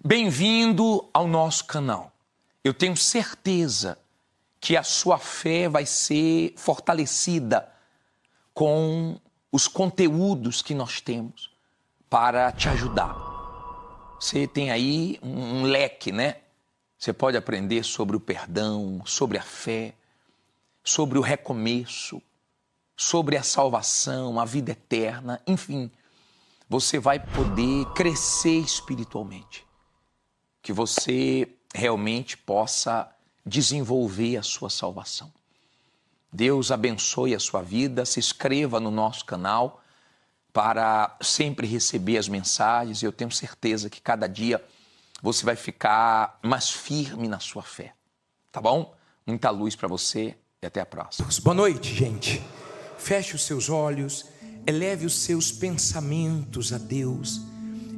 Bem-vindo ao nosso canal. Eu tenho certeza que a sua fé vai ser fortalecida com os conteúdos que nós temos para te ajudar. Você tem aí um leque, né? Você pode aprender sobre o perdão, sobre a fé, sobre o recomeço, sobre a salvação, a vida eterna, enfim. Você vai poder crescer espiritualmente. Que você realmente possa desenvolver a sua salvação. Deus abençoe a sua vida, se inscreva no nosso canal para sempre receber as mensagens. Eu tenho certeza que cada dia você vai ficar mais firme na sua fé, tá bom? Muita luz para você e até a próxima. Boa noite, gente. Feche os seus olhos, eleve os seus pensamentos a Deus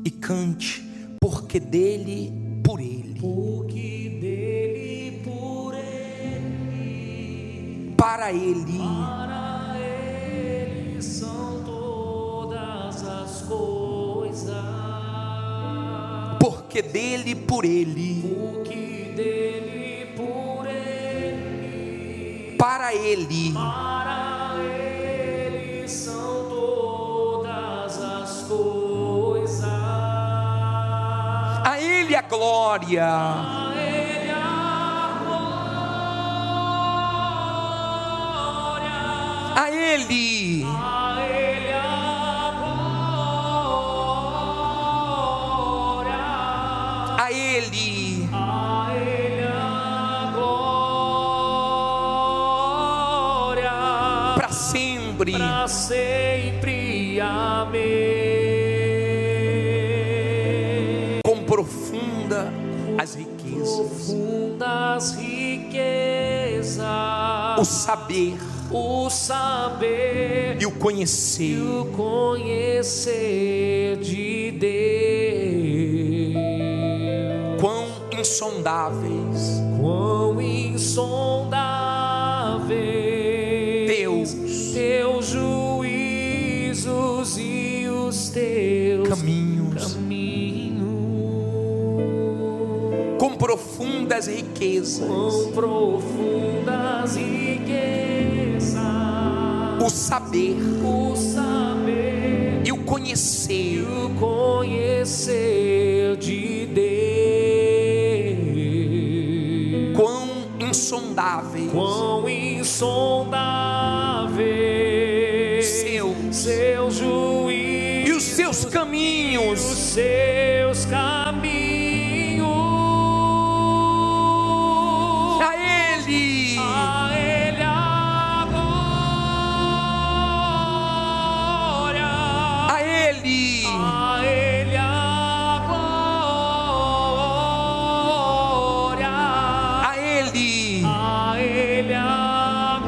e cante, porque dele, por ele, porque dele, por ele, para ele são todas as coisas, porque dele, por ele, porque dele, por ele, para ele são todas as coisas. A ele a glória, A ele a glória, a ele a ele a glória, a ele a ele a glória, para sempre. para sempre. Amém. Com profunda as riquezas, Profundas riquezas, o saber o saber e o e conhecer, o conhecer de Deus. quão insondáveis Quão insondáveis teus juízos e os teus caminhos, com profundas riquezas, quão profundas riquezas, o saber o saber e o e conhecer, o conhecer de Deus. quão insondáveis Quão insondáveis seus juízos e os seus e os caminhos, seus caminhos. a ele A ele a glória, a ele a ele a glória, a ele a ele a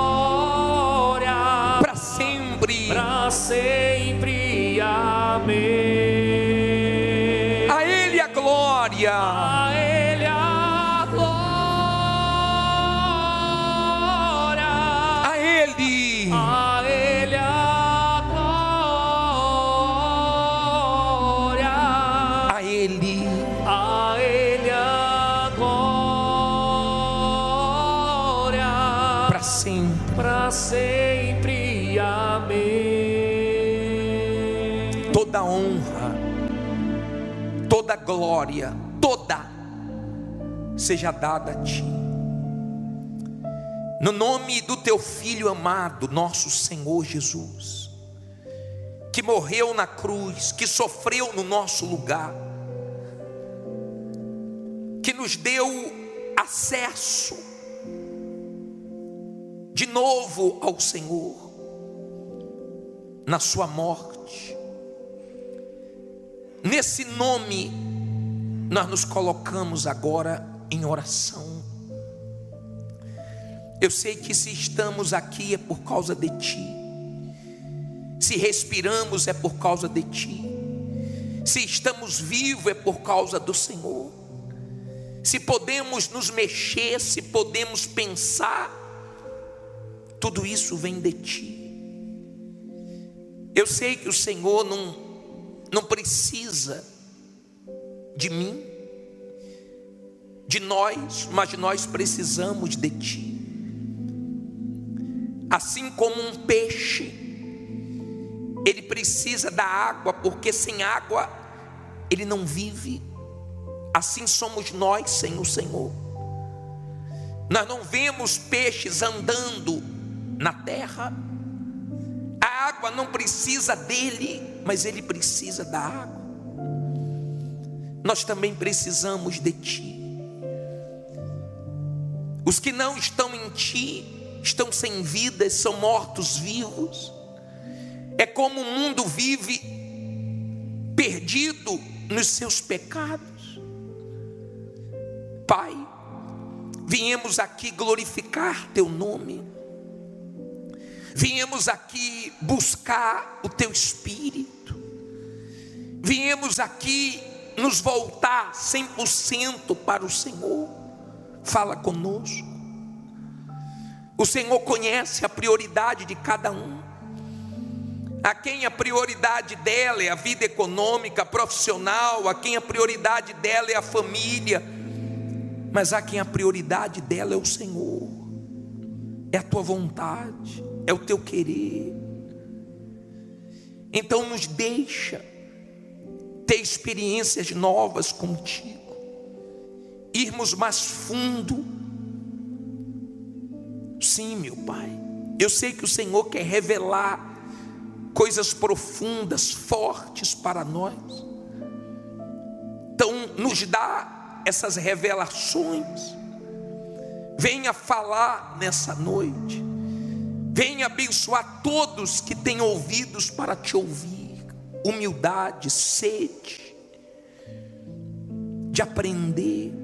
glória, para sempre, para sempre. Amém. a ele a glória, A ele a glória, a ele a ele a glória, a ele a ele a glória, para sempre. para sempre. Amém. Toda honra, toda glória, toda seja dada a ti, no nome do teu Filho amado, nosso Senhor Jesus, que morreu na cruz, que sofreu no nosso lugar, que nos deu acesso de novo ao Senhor na sua morte. Nesse nome nós nos colocamos agora em oração. Eu sei que se estamos aqui é por causa de ti, se respiramos é por causa de ti, se estamos vivos é por causa do Senhor, se podemos nos mexer, se podemos pensar, tudo isso vem de ti. Eu sei que o Senhor não precisa de mim, de nós, mas nós precisamos de Ti. Assim como um peixe, ele precisa da água, porque sem água ele não vive. Assim somos nós sem o Senhor. Nós não vemos peixes andando na terra. A água não precisa dele, mas ele precisa da água. Nós também precisamos de Ti. Os que não estão em Ti estão sem vida, são mortos-vivos. É como o mundo vive perdido nos seus pecados. Pai, viemos aqui glorificar Teu nome. Viemos aqui buscar o Teu Espírito. Viemos aqui nos voltar 100% para o Senhor. Fala conosco. O Senhor conhece a prioridade de cada um. A quem a prioridade dela é a vida econômica, profissional, a quem a prioridade dela é a família, mas a quem a prioridade dela é o Senhor, é a Tua vontade, é o Teu querer. Então nos deixa ter experiências novas contigo, irmos mais fundo. Sim, meu Pai, eu sei que o Senhor quer revelar coisas profundas, fortes para nós. Então nos dá essas revelações. Venha falar nessa noite. Venha abençoar todos que têm ouvidos para Te ouvir. Humildade, sede de aprender.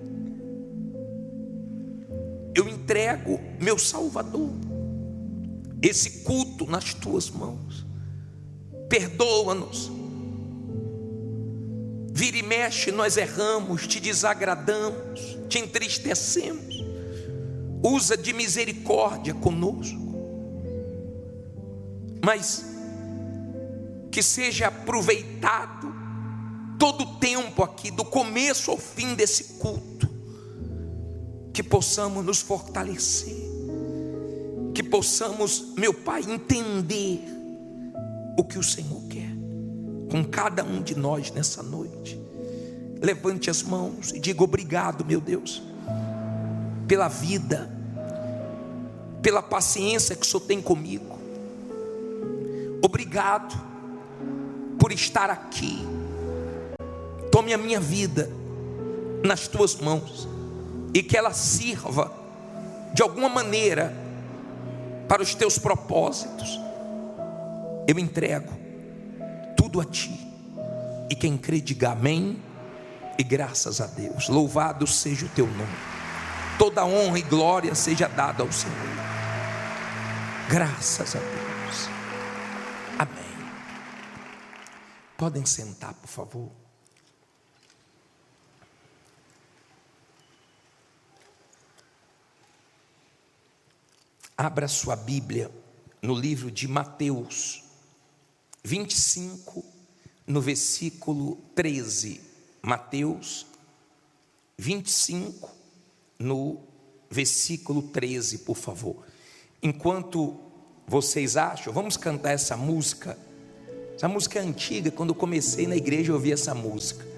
Eu entrego, meu Salvador, esse culto nas Tuas mãos. Perdoa-nos. Vira e mexe, nós erramos, Te desagradamos, Te entristecemos. Usa de misericórdia conosco. Mas que seja aproveitado todo o tempo aqui, do começo ao fim desse culto, que possamos nos fortalecer, que possamos, meu Pai, entender o que o Senhor quer com cada um de nós nessa noite. Levante as mãos e diga: obrigado, meu Deus, pela vida, pela paciência que o Senhor tem comigo. Obrigado por estar aqui. Tome a minha vida nas Tuas mãos e que ela sirva de alguma maneira para os Teus propósitos. Eu entrego tudo a Ti, e quem crê diga amém e graças a Deus. Louvado seja o Teu nome, toda honra e glória seja dada ao Senhor. Graças a Deus, amém. Podem sentar, por favor. Abra sua Bíblia no livro de Mateus 25, no versículo 13. Mateus 25, no versículo 13, por favor. Enquanto vocês acham, vamos cantar essa música. Essa música é antiga, quando eu comecei na igreja eu ouvi essa música.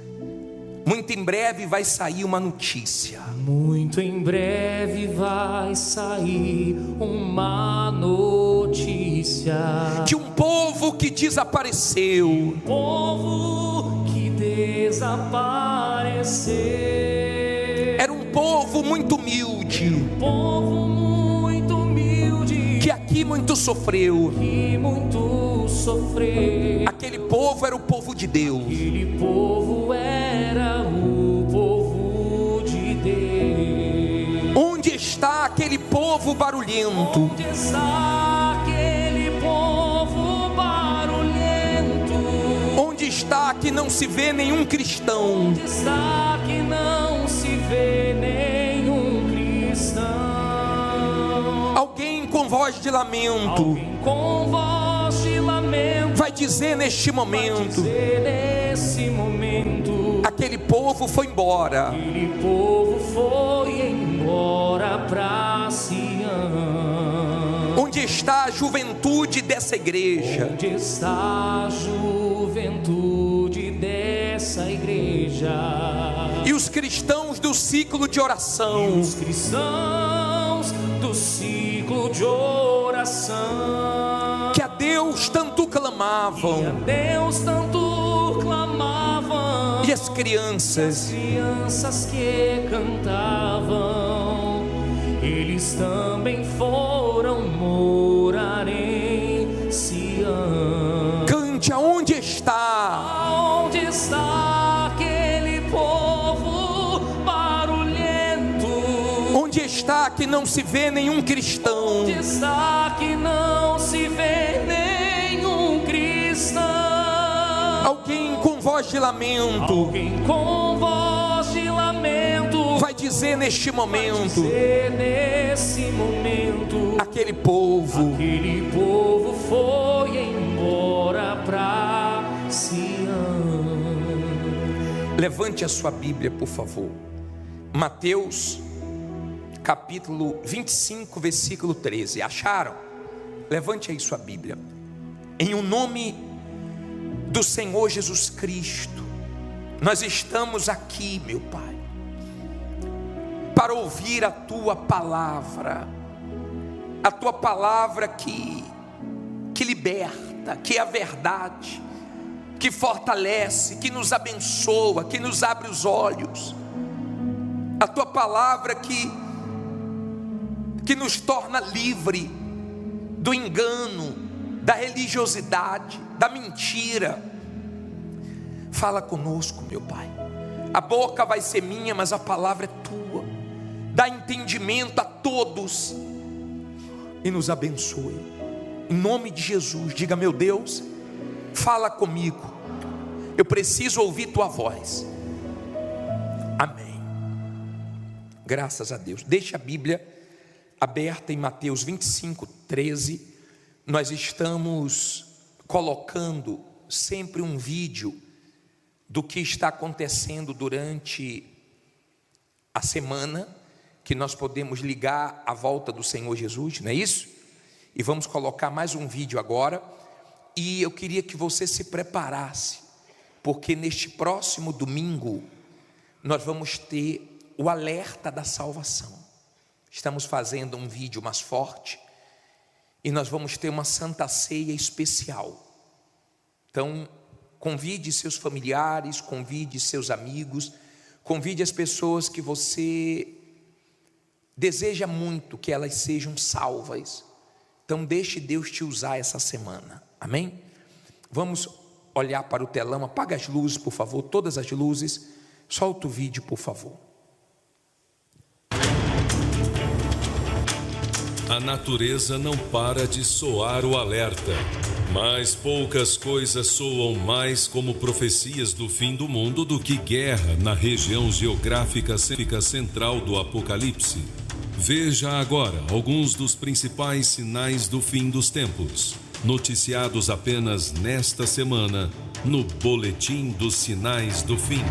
Muito em breve vai sair uma notícia. Muito em breve vai sair uma notícia de um povo que desapareceu. Um povo que desapareceu. Era um povo muito humilde. Um povo muito humilde. Que aqui muito sofreu. Que muito sofreu. Aquele povo era o povo de Deus. Aquele povo era o povo de Deus. Onde está aquele povo barulhento? Onde está aquele povo barulhento? Onde está que não se vê nenhum cristão? Onde está que não se vê nenhum cristão? Alguém com voz de lamento. Alguém com voz de lamento vai dizer neste momento: nesse momento, aquele aquele povo foi embora. Aquele povo foi embora para Sião. Onde está a juventude dessa igreja? Onde está a juventude dessa igreja? E os cristãos do ciclo de oração? E os cristãos do ciclo de oração, que a Deus tanto clamavam, que a Deus tanto clamavam, e as crianças que cantavam, eles também foram morar em Sião. Cante: aonde está? Onde está aquele povo barulhento? Onde está que não se vê nenhum cristão? Onde está que não se vê nenhum cristão? Alguém com voz de lamento, alguém com voz de lamento vai dizer neste momento: aquele povo foi embora para Sião. Levante a sua Bíblia, por favor. Mateus capítulo 25, versículo 13. Acharam? Levante aí sua Bíblia. Em o nome do Senhor Jesus Cristo, nós estamos aqui, meu Pai, para ouvir a Tua palavra. A Tua palavra que liberta, que é a verdade, que fortalece, que nos abençoa, que nos abre os olhos. A Tua palavra que nos torna livre do engano, da religiosidade, da mentira. Fala conosco, meu Pai. A boca vai ser minha, mas a palavra é Tua. Dá entendimento a todos e nos abençoe. Em nome de Jesus, diga: meu Deus, fala comigo. Eu preciso ouvir Tua voz. Amém. Graças a Deus. Deixa a Bíblia aberta em Mateus 25, 13. Nós estamos colocando sempre um vídeo do que está acontecendo durante a semana, que nós podemos ligar à volta do Senhor Jesus, não é isso? E vamos colocar mais um vídeo agora. E eu queria que você se preparasse, porque neste próximo domingo nós vamos ter o alerta da salvação. Estamos fazendo um vídeo mais forte e nós vamos ter uma Santa Ceia especial. Então, convide seus familiares, convide seus amigos, convide as pessoas que você deseja muito que elas sejam salvas. Então, deixe Deus te usar essa semana. Amém? Vamos olhar para o telão. Apaga as luzes, por favor, todas as luzes. Solta o vídeo, por favor. A natureza não para de soar o alerta, mas poucas coisas soam mais como profecias do fim do mundo do que guerra na região geográfica central do Apocalipse. Veja agora alguns dos principais sinais do fim dos tempos, noticiados apenas nesta semana no Boletim dos Sinais do Fim.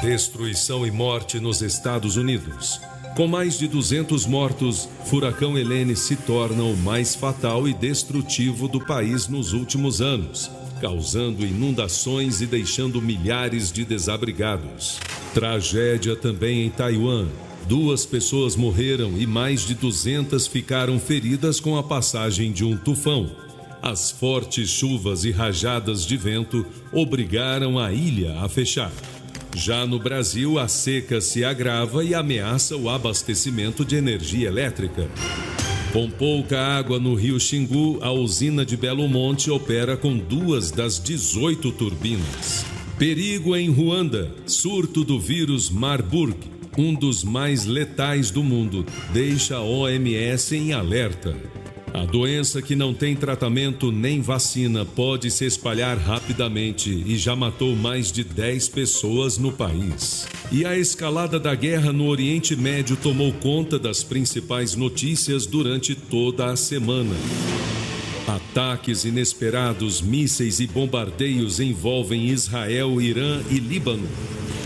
Destruição e morte nos Estados Unidos. Com mais de 200 mortos, furacão Helene se torna o mais fatal e destrutivo do país nos últimos anos, causando inundações e deixando milhares de desabrigados. Tragédia também em Taiwan. 2 pessoas morreram e mais de 200 ficaram feridas com a passagem de um tufão. As fortes chuvas e rajadas de vento obrigaram a ilha a fechar. Já no Brasil, a seca se agrava e ameaça o abastecimento de energia elétrica. Com pouca água no rio Xingu, a usina de Belo Monte opera com 2 das 18 turbinas. Perigo em Ruanda. Surto do vírus Marburg, um dos mais letais do mundo, deixa a OMS em alerta. A doença, que não tem tratamento nem vacina, pode se espalhar rapidamente e já matou mais de 10 pessoas no país. E a escalada da guerra no Oriente Médio tomou conta das principais notícias durante toda a semana. Ataques inesperados, mísseis e bombardeios envolvem Israel, Irã e Líbano.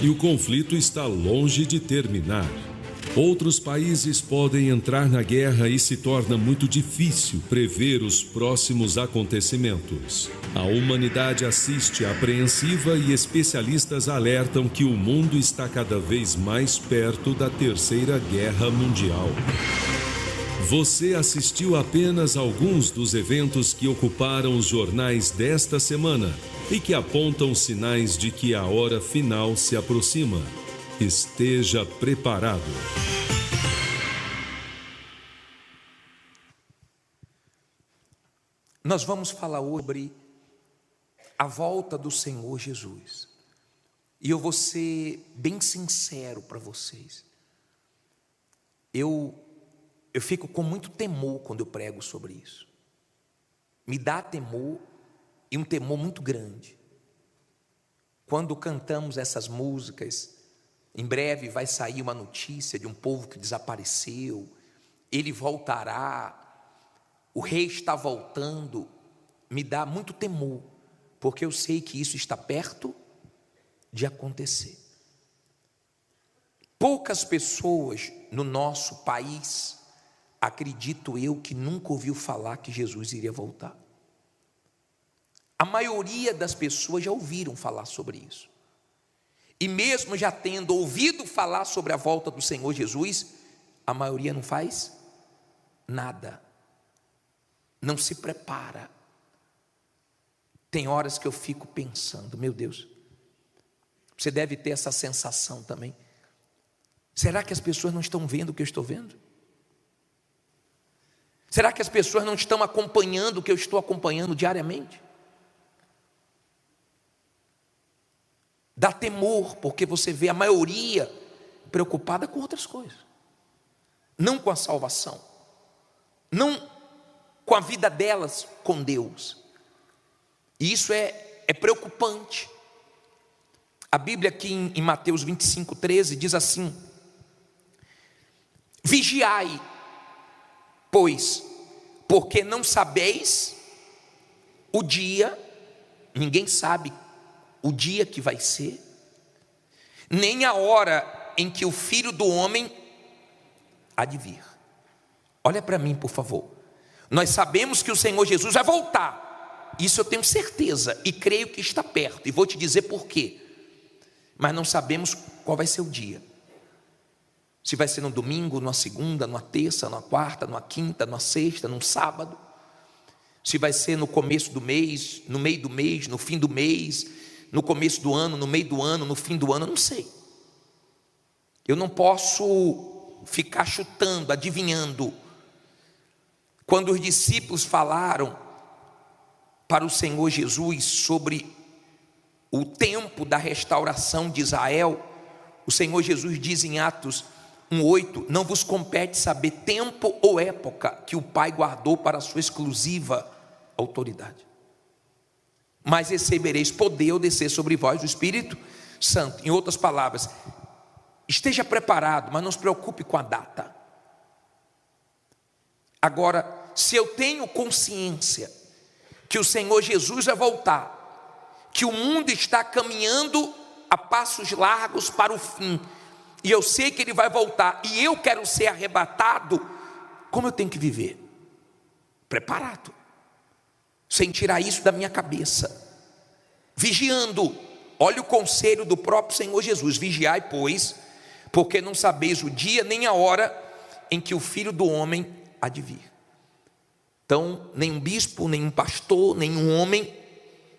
E o conflito está longe de terminar. Outros países podem entrar na guerra e se torna muito difícil prever os próximos acontecimentos. A humanidade assiste apreensiva e especialistas alertam que o mundo está cada vez mais perto da Terceira Guerra Mundial. Você assistiu apenas a alguns dos eventos que ocuparam os jornais desta semana e que apontam sinais de que a hora final se aproxima. Esteja preparado. Nós vamos falar hoje sobre a volta do Senhor Jesus. E eu vou ser bem sincero para vocês. Eu fico com muito temor quando eu prego sobre isso. Me dá temor, e um temor muito grande. Quando cantamos essas músicas, em breve vai sair uma notícia de um povo que desapareceu, ele voltará, o rei está voltando, me dá muito temor, porque eu sei que isso está perto de acontecer. Poucas pessoas no nosso país, acredito eu, que nunca ouviu falar que Jesus iria voltar. A maioria das pessoas já ouviram falar sobre isso. E mesmo já tendo ouvido falar sobre a volta do Senhor Jesus, a maioria não faz nada. Não se prepara. Tem horas que eu fico pensando, meu Deus, você deve ter essa sensação também. Será que as pessoas não estão vendo o que eu estou vendo? Será que as pessoas não estão acompanhando o que eu estou acompanhando diariamente? Dá temor, porque você vê a maioria preocupada com outras coisas. Não com a salvação. Não com a vida delas com Deus. E isso é preocupante. A Bíblia aqui em Mateus 25:13 diz assim: vigiai, pois, porque não sabeis o dia, ninguém sabe o dia que vai ser, nem a hora em que o Filho do Homem há de vir. Olha para mim, por favor. Nós sabemos que o Senhor Jesus vai voltar, isso eu tenho certeza, e creio que está perto, e vou te dizer por quê. Mas não sabemos qual vai ser o dia. Se vai ser no domingo, numa segunda, numa terça, numa quarta, numa quinta, numa sexta, num sábado. Se vai ser no começo do mês, no meio do mês, no fim do mês, no começo do ano, no meio do ano, no fim do ano, eu não sei. Eu não posso ficar chutando, adivinhando. Quando os discípulos falaram para o Senhor Jesus sobre o tempo da restauração de Israel, o Senhor Jesus diz em Atos 1:8: não vos compete saber tempo ou época que o Pai guardou para a sua exclusiva autoridade. Mas recebereis poder ao descer sobre vós o Espírito Santo. Em outras palavras, esteja preparado, mas não se preocupe com a data. Agora, se eu tenho consciência que o Senhor Jesus vai voltar, que o mundo está caminhando a passos largos para o fim, e eu sei que Ele vai voltar, e eu quero ser arrebatado, como eu tenho que viver? Preparado, sem tirar isso da minha cabeça, vigiando. Olha o conselho do próprio Senhor Jesus: vigiai, pois, porque não sabeis o dia nem a hora em que o Filho do Homem há de vir. Então, nenhum bispo, nenhum pastor, nenhum homem,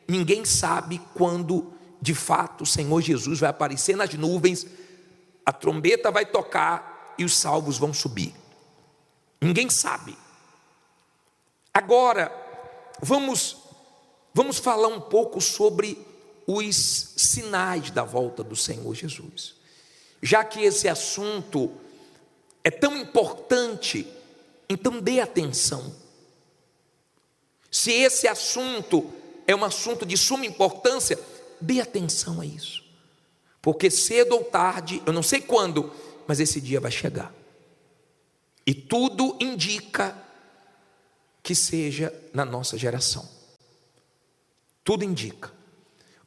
ninguém sabe quando de fato o Senhor Jesus vai aparecer nas nuvens, a trombeta vai tocar e os salvos vão subir. Ninguém sabe. Agora, vamos falar um pouco sobre os sinais da volta do Senhor Jesus. Já que esse assunto é tão importante, então dê atenção. Se esse assunto é um assunto de suma importância, dê atenção a isso. Porque cedo ou tarde, eu não sei quando, mas esse dia vai chegar. E tudo indica que seja na nossa geração. Tudo indica.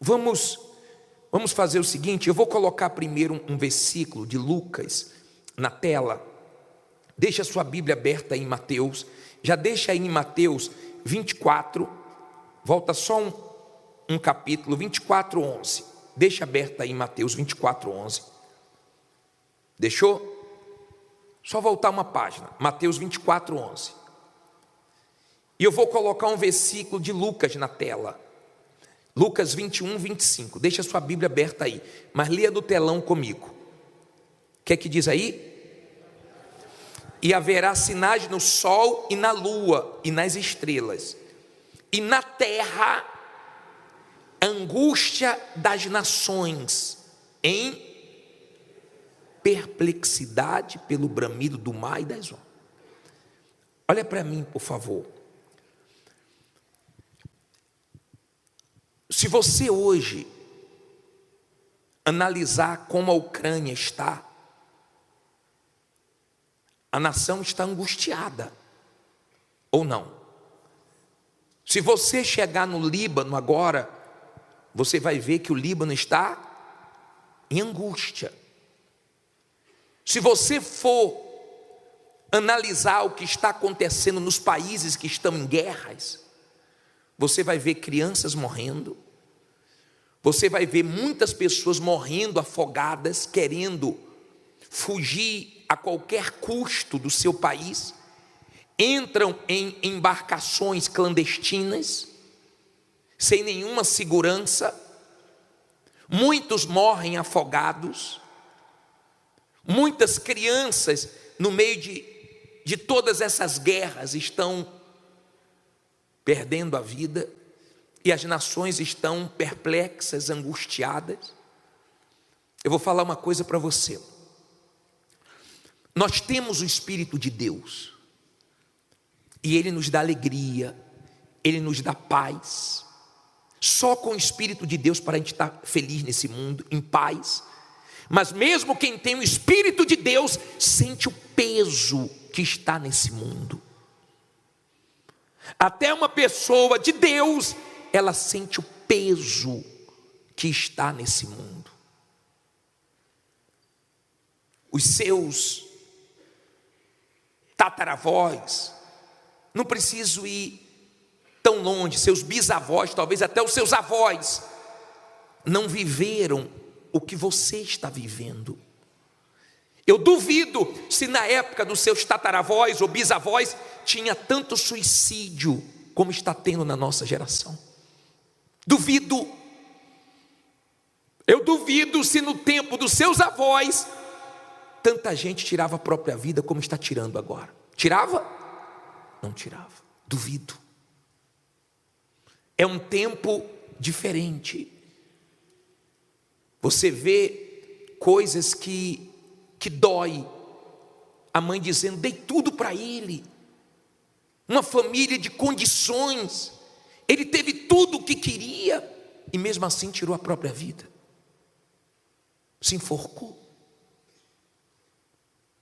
Vamos fazer o seguinte, eu vou colocar primeiro um versículo de Lucas na tela. Deixa a sua Bíblia aberta aí em Mateus. Já deixa aí em Mateus 24. Volta só um capítulo, 24:11. Deixa aberta aí em Mateus 24:11. Deixou? Só voltar uma página. Mateus 24:11. E eu vou colocar um versículo de Lucas na tela. Lucas 21:25. Deixa a sua Bíblia aberta aí, mas leia do telão comigo. O que é que diz aí? E haverá sinais no sol e na lua e nas estrelas, e na terra angústia das nações, em perplexidade pelo bramido do mar e das ondas. Olha para mim, por favor. Se você hoje analisar como a Ucrânia está, a nação está angustiada, ou não? Se você chegar no Líbano agora, você vai ver que o Líbano está em angústia. Se você for analisar o que está acontecendo nos países que estão em guerras, você vai ver crianças morrendo, você vai ver muitas pessoas morrendo afogadas, querendo fugir a qualquer custo do seu país, entram em embarcações clandestinas, sem nenhuma segurança, muitos morrem afogados, muitas crianças no meio de todas essas guerras estão perdendo a vida, e as nações estão perplexas, angustiadas. Eu vou falar uma coisa para você. Nós temos o Espírito de Deus, e Ele nos dá alegria, Ele nos dá paz. Só com o Espírito de Deus para a gente estar feliz nesse mundo, em paz. Mas mesmo quem tem o Espírito de Deus sente o peso que está nesse mundo. Até uma pessoa de Deus, ela sente o peso que está nesse mundo. Os seus tataravós, não preciso ir tão longe, seus bisavós, talvez até os seus avós, não viveram o que você está vivendo. Eu duvido se na época dos seus tataravós ou bisavós tinha tanto suicídio como está tendo na nossa geração. Duvido. Eu duvido se no tempo dos seus avós tanta gente tirava a própria vida como está tirando agora. Tirava? Não tirava. Duvido. É um tempo diferente. Você vê coisas que dói. A mãe dizendo, dei tudo para ele. Uma família de condições. Ele teve tudo o que queria e mesmo assim tirou a própria vida. Se enforcou.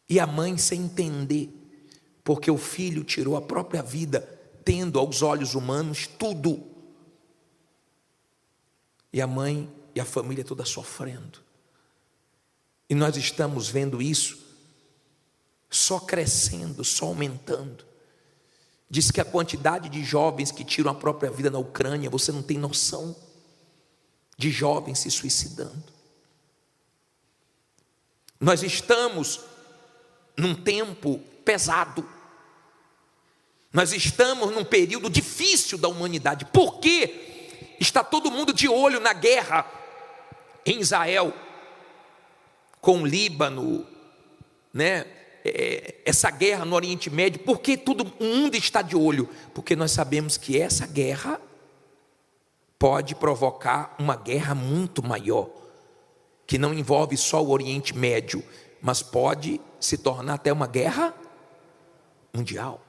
E a mãe sem entender, porque o filho tirou a própria vida, tendo aos olhos humanos tudo. E a mãe e a família toda sofrendo. E nós estamos vendo isso só crescendo, só aumentando. Diz que a quantidade de jovens que tiram a própria vida na Ucrânia, você não tem noção de jovens se suicidando. Nós estamos num tempo pesado. Nós estamos num período difícil da humanidade. Por quê? Está todo mundo de olho na guerra em Israel, com o Líbano, né? Essa guerra no Oriente Médio. Por que todo mundo está de olho? Porque nós sabemos que essa guerra pode provocar uma guerra muito maior, que não envolve só o Oriente Médio, mas pode se tornar até uma guerra mundial.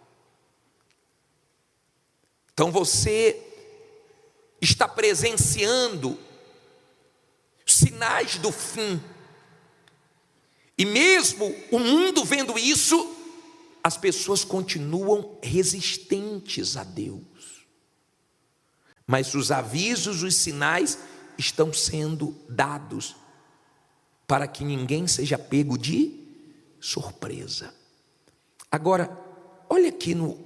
Então você está presenciando sinais do fim. E mesmo o mundo vendo isso, a as pessoas continuam resistentes a Deus. Mas os avisos, os sinais estão sendo dados para que ninguém seja pego de surpresa. Agora, olha aqui no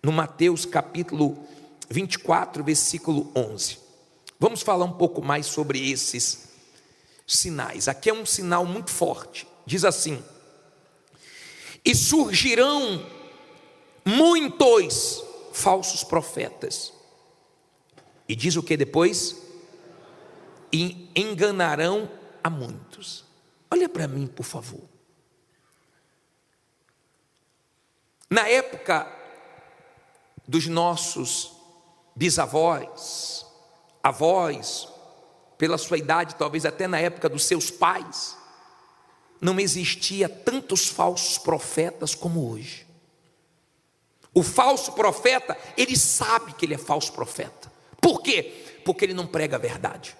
Mateus capítulo 24, versículo 11. Vamos falar um pouco mais sobre esses sinais. Aqui é um sinal muito forte. Diz assim: e surgirão muitos falsos profetas. E diz o que depois? E enganarão a muitos. Olha para mim, por favor. Na época dos nossos bisavós, avós, pela sua idade, talvez até na época dos seus pais, não existia tantos falsos profetas como hoje. O falso profeta, ele sabe que ele é falso profeta. Por quê? Porque ele não prega a verdade.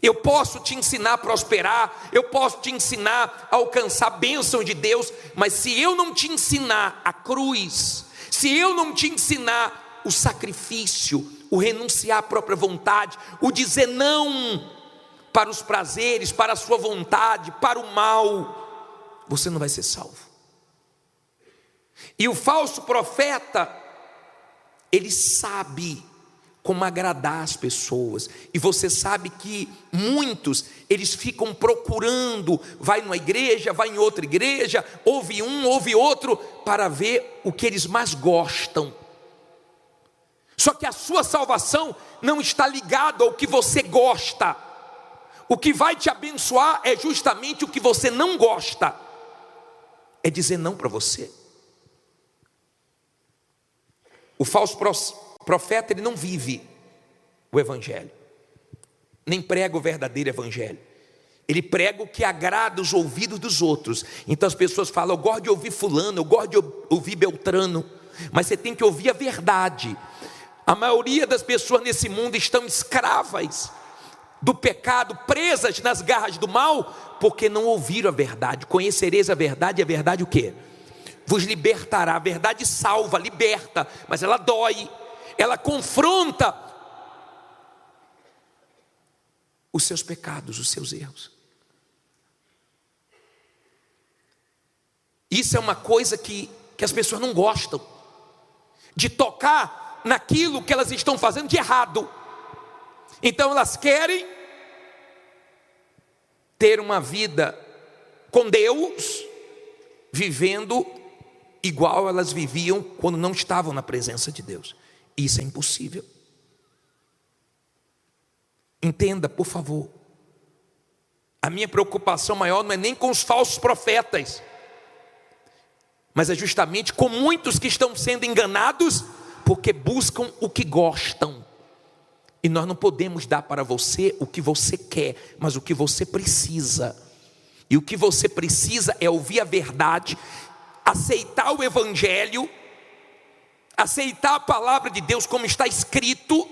Eu posso te ensinar a prosperar, eu posso te ensinar a alcançar a bênção de Deus, mas se eu não te ensinar a cruz, se eu não te ensinar o sacrifício, o renunciar à própria vontade, o dizer não para os prazeres, para a sua vontade, para o mal, você não vai ser salvo. E o falso profeta, ele sabe como agradar as pessoas, e você sabe que muitos, eles ficam procurando, vai numa igreja, vai em outra igreja, ouve um, ouve outro, para ver o que eles mais gostam. Só que a sua salvação não está ligada ao que você gosta. O que vai te abençoar é justamente o que você não gosta, é dizer não para você. O falso profeta, ele não vive o evangelho, nem prega o verdadeiro evangelho. Ele prega o que agrada os ouvidos dos outros. Então as pessoas falam: eu gosto de ouvir fulano, eu gosto de ouvir Beltrano. Mas você tem que ouvir a verdade. A maioria das pessoas nesse mundo estão escravas do pecado, presas nas garras do mal, porque não ouviram a verdade. Conhecereis a verdade, e a verdade o quê? Vos libertará. A verdade salva, liberta, mas ela dói, ela confronta os seus pecados, os seus erros. Isso é uma coisa que as pessoas não gostam, de tocar naquilo que elas estão fazendo de errado. Então elas querem ter uma vida com Deus, vivendo igual elas viviam quando não estavam na presença de Deus. Isso é impossível. Entenda, por favor. A minha preocupação maior não é nem com os falsos profetas, mas é justamente com muitos que estão sendo enganados porque buscam o que gostam. E nós não podemos dar para você o que você quer, mas o que você precisa. E o que você precisa é ouvir a verdade, aceitar o evangelho, aceitar a palavra de Deus como está escrito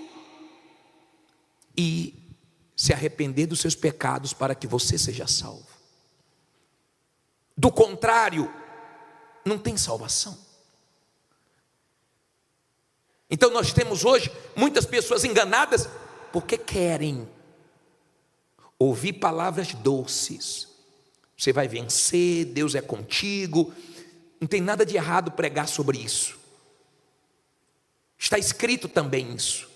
e se arrepender dos seus pecados para que você seja salvo. Do contrário, não tem salvação. Então nós temos hoje muitas pessoas enganadas porque querem ouvir palavras doces. Você vai vencer, Deus é contigo. Não tem nada de errado pregar sobre isso. Está escrito também isso.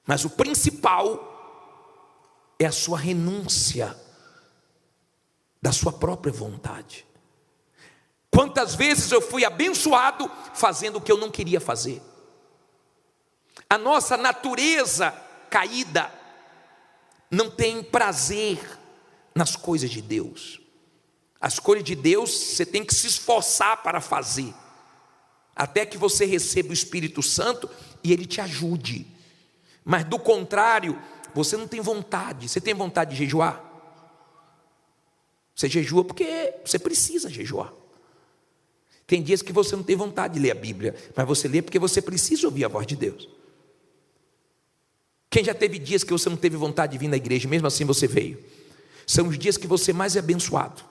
Mas o principal é a sua renúncia da sua própria vontade. Quantas vezes eu fui abençoado fazendo o que eu não queria fazer. A nossa natureza caída não tem prazer nas coisas de Deus. As coisas de Deus você tem que se esforçar para fazer, até que você receba o Espírito Santo e Ele te ajude. Mas do contrário, você não tem vontade. Você tem vontade de jejuar? Você jejua porque você precisa jejuar. Tem dias que você não tem vontade de ler a Bíblia, mas você lê porque você precisa ouvir a voz de Deus. Quem já teve dias que você não teve vontade de vir na igreja, mesmo assim você veio? São os dias que você mais é abençoado.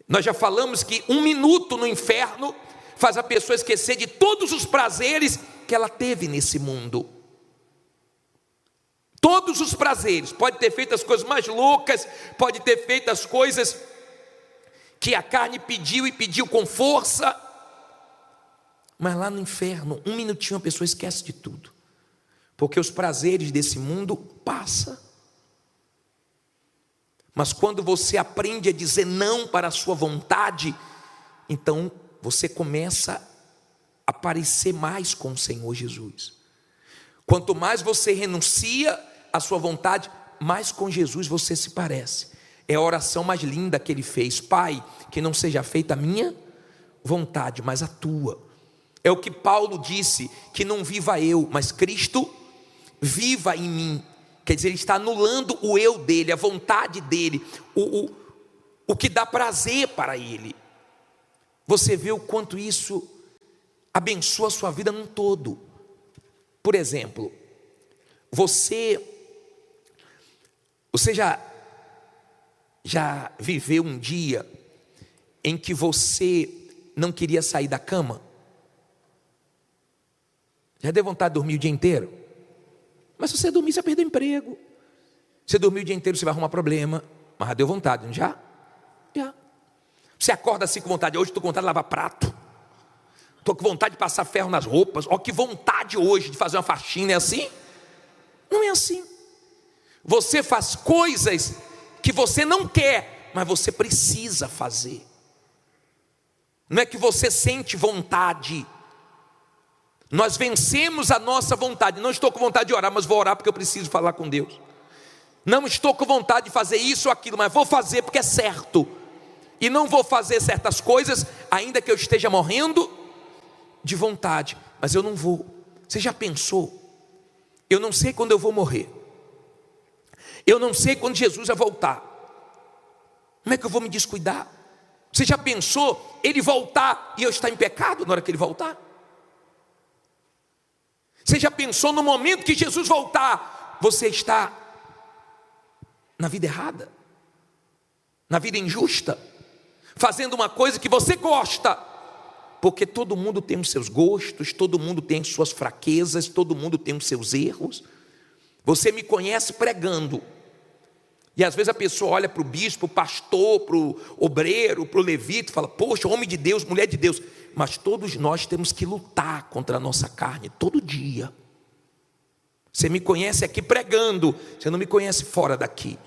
Nós já falamos que 1 minuto no inferno faz a pessoa esquecer de todos os prazeres que ela teve nesse mundo. Todos os prazeres. Pode ter feito as coisas mais loucas, pode ter feito as coisas que a carne pediu e pediu com força. Mas lá no inferno, 1 minutinho a pessoa esquece de tudo. Porque os prazeres desse mundo passam. Mas quando você aprende a dizer não para a sua vontade, então você começa a parecer mais com o Senhor Jesus. Quanto mais você renuncia à sua vontade, mais com Jesus você se parece. É a oração mais linda que ele fez: Pai, que não seja feita a minha vontade, mas a tua. É o que Paulo disse, que não viva eu, mas Cristo viva em mim. Quer dizer, ele está anulando o eu dele, a vontade dele, o que dá prazer para ele. Você vê o quanto isso abençoa a sua vida num todo. Por exemplo, você já viveu um dia em que você não queria sair da cama? Já deu vontade de dormir o dia inteiro? Mas se você dormir, você vai perder o emprego. Se você dormir o dia inteiro, você vai arrumar problema. Mas já deu vontade, não já? Já. Você acorda assim com vontade: hoje estou com vontade de lavar prato, estou com vontade de passar ferro nas roupas. Ó, que vontade hoje de fazer uma faxina. É assim? Não é assim. Você faz coisas que você não quer, mas você precisa fazer. Não é que você sente vontade. Nós vencemos a nossa vontade. Não estou com vontade de orar, mas vou orar porque eu preciso falar com Deus. Não estou com vontade de fazer isso ou aquilo, mas vou fazer porque é certo. E não vou fazer certas coisas, ainda que eu esteja morrendo de vontade, mas eu não vou. Você já pensou? Eu não sei quando eu vou morrer. Eu não sei quando Jesus vai voltar. Como é que eu vou me descuidar? Você já pensou ele voltar e eu estar em pecado na hora que ele voltar? Você já pensou no momento que Jesus voltar, você está na vida errada, na vida injusta, fazendo uma coisa que você gosta? Porque todo mundo tem os seus gostos, todo mundo tem as suas fraquezas, todo mundo tem os seus erros. Você me conhece pregando, e às vezes a pessoa olha para o bispo, para o pastor, para o obreiro, para o levita e fala: poxa, homem de Deus, mulher de Deus. Mas todos nós temos que lutar contra a nossa carne todo dia. Você me conhece aqui pregando, você não me conhece fora daqui.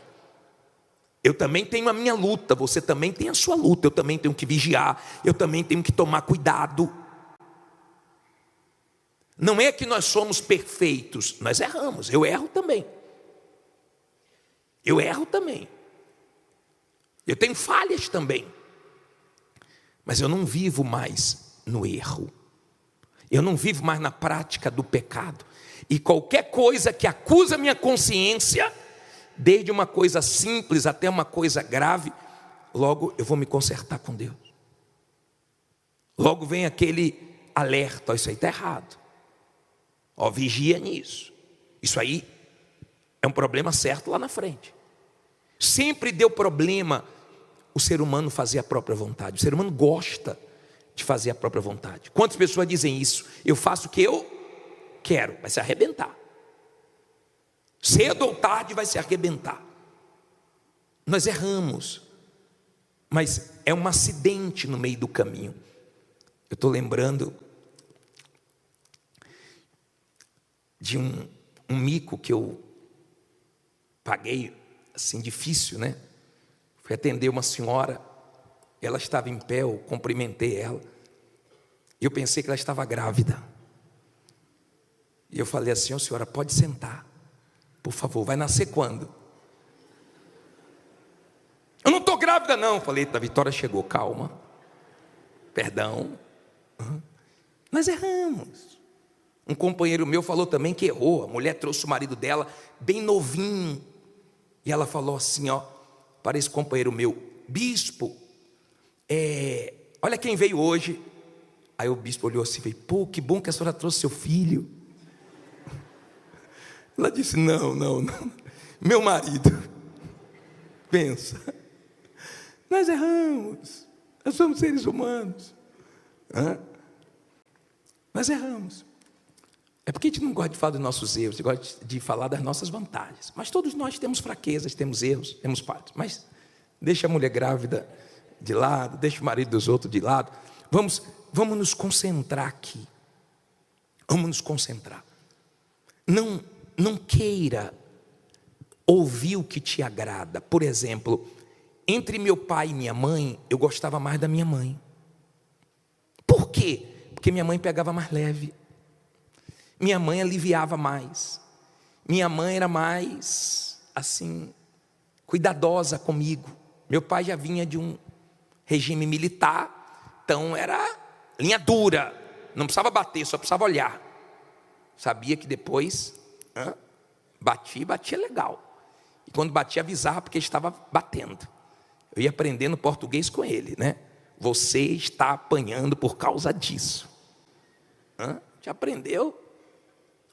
Eu também tenho a minha luta, você também tem a sua luta. Eu também tenho que vigiar, eu também tenho que tomar cuidado. Não é que nós somos perfeitos, nós erramos. Eu erro também. Eu erro também. Eu tenho falhas também. Mas eu não vivo mais no erro. Eu não vivo mais na prática do pecado. E qualquer coisa que acusa a minha consciência, desde uma coisa simples até uma coisa grave, logo eu vou me consertar com Deus. Logo vem aquele alerta: ó, isso aí está errado. Ó, vigia nisso. Isso aí é um problema certo lá na frente. Sempre deu problema o ser humano fazer a própria vontade. O ser humano gosta de fazer a própria vontade. Quantas pessoas dizem isso? Eu faço o que eu quero, vai se arrebentar. Cedo ou tarde vai se arrebentar. Nós erramos, mas é um acidente no meio do caminho. Eu estou lembrando de um mico que eu paguei, assim, difícil, né? Fui atender uma senhora, ela estava em pé, eu cumprimentei ela, e eu pensei que ela estava grávida. E eu falei assim: ó, senhora, pode sentar, por favor, vai nascer quando? Eu não estou grávida não. Falei: a Vitória chegou, calma, perdão. Nós erramos. Um companheiro meu falou também que errou. A mulher trouxe o marido dela bem novinho, e ela falou assim, ó, para esse companheiro meu: bispo, olha quem veio hoje. Aí o bispo olhou assim e falou: pô, que bom que a senhora trouxe seu filho. Ela disse: não, meu marido. Pensa, nós erramos. Nós somos seres humanos. Nós erramos. É porque a gente não gosta de falar dos nossos erros, a gente gosta de falar das nossas vantagens. Mas todos nós temos fraquezas, temos erros, temos falhas. Mas deixa a mulher grávida de lado, deixa o marido dos outros de lado. Vamos nos concentrar aqui. Vamos nos concentrar. Não queira ouvir o que te agrada. Por exemplo, entre meu pai e minha mãe, eu gostava mais da minha mãe. Por quê? Porque minha mãe pegava mais leve. Minha mãe aliviava mais. Minha mãe era mais, assim, cuidadosa comigo. Meu pai já vinha de um regime militar, então era linha dura. Não precisava bater, só precisava olhar. Sabia que depois batia legal. E quando batia, avisava porque estava batendo. Eu ia aprendendo português com ele, né? Você está apanhando por causa disso. Já aprendeu?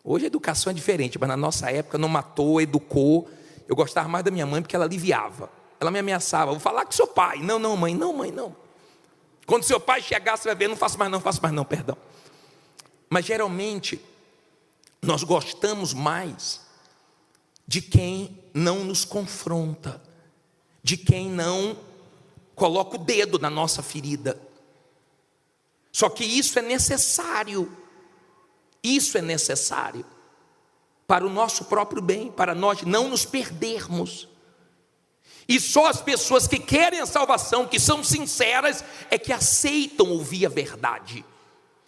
Hoje a educação é diferente, mas na nossa época não matou, educou. Eu gostava mais da minha mãe porque ela aliviava. Ela me ameaçava, vou falar com seu pai. Não, mãe, não. Quando seu pai chegar, você vai ver, não faço mais não, perdão. Mas geralmente, nós gostamos mais de quem não nos confronta, de quem não coloca o dedo na nossa ferida. Só que isso é necessário. Isso é necessário para o nosso próprio bem, para nós não nos perdermos. E só as pessoas que querem a salvação, que são sinceras, é que aceitam ouvir a verdade.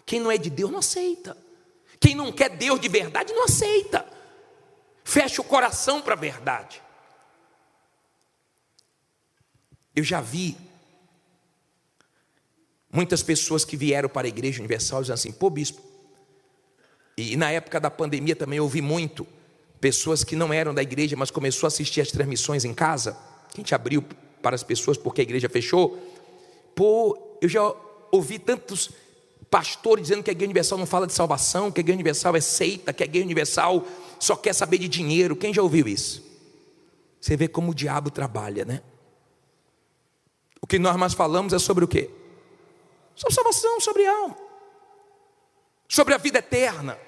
Quem não é de Deus não aceita. Quem não quer Deus de verdade não aceita. Fecha o coração para a verdade. Eu já vi muitas pessoas que vieram para a Igreja Universal dizendo assim: pô, bispo, e na época da pandemia também eu ouvi muito pessoas que não eram da igreja, mas começou a assistir as transmissões em casa, que a gente abriu para as pessoas porque a igreja fechou. Pô, eu já ouvi tantos pastores dizendo que a Igreja Universal não fala de salvação, que a Igreja Universal é seita, que a Igreja Universal só quer saber de dinheiro. Quem já ouviu isso? Você vê como o diabo trabalha, né? O que nós mais falamos é sobre o quê? Sobre salvação, sobre alma, sobre a vida eterna,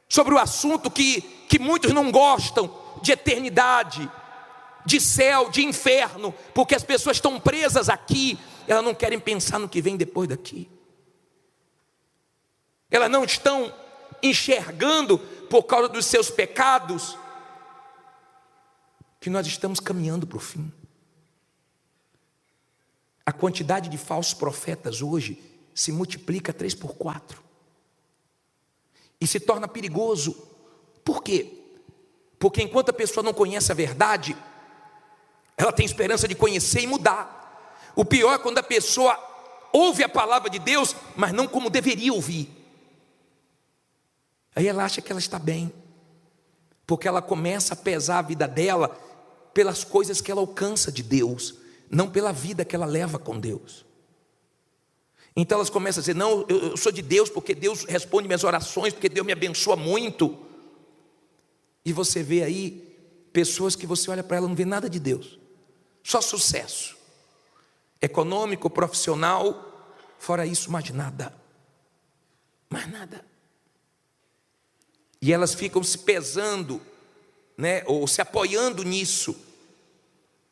sobre o assunto que muitos não gostam, de eternidade, de céu, de inferno, porque as pessoas estão presas aqui, elas não querem pensar no que vem depois daqui. Elas não estão enxergando, por causa dos seus pecados, que nós estamos caminhando para o fim. A quantidade de falsos profetas hoje se multiplica 3 por 4. E se torna perigoso. Por quê? Porque enquanto a pessoa não conhece a verdade, ela tem esperança de conhecer e mudar. O pior é quando a pessoa ouve a palavra de Deus, mas não como deveria ouvir. Aí ela acha que ela está bem, porque ela começa a pesar a vida dela pelas coisas que ela alcança de Deus, não pela vida que ela leva com Deus. Então elas começam a dizer: não, eu sou de Deus porque Deus responde minhas orações, porque Deus me abençoa muito. E você vê aí pessoas que você olha para ela e não vê nada de Deus, só sucesso econômico, profissional, fora isso mais nada. E elas ficam se pesando, né, ou se apoiando nisso,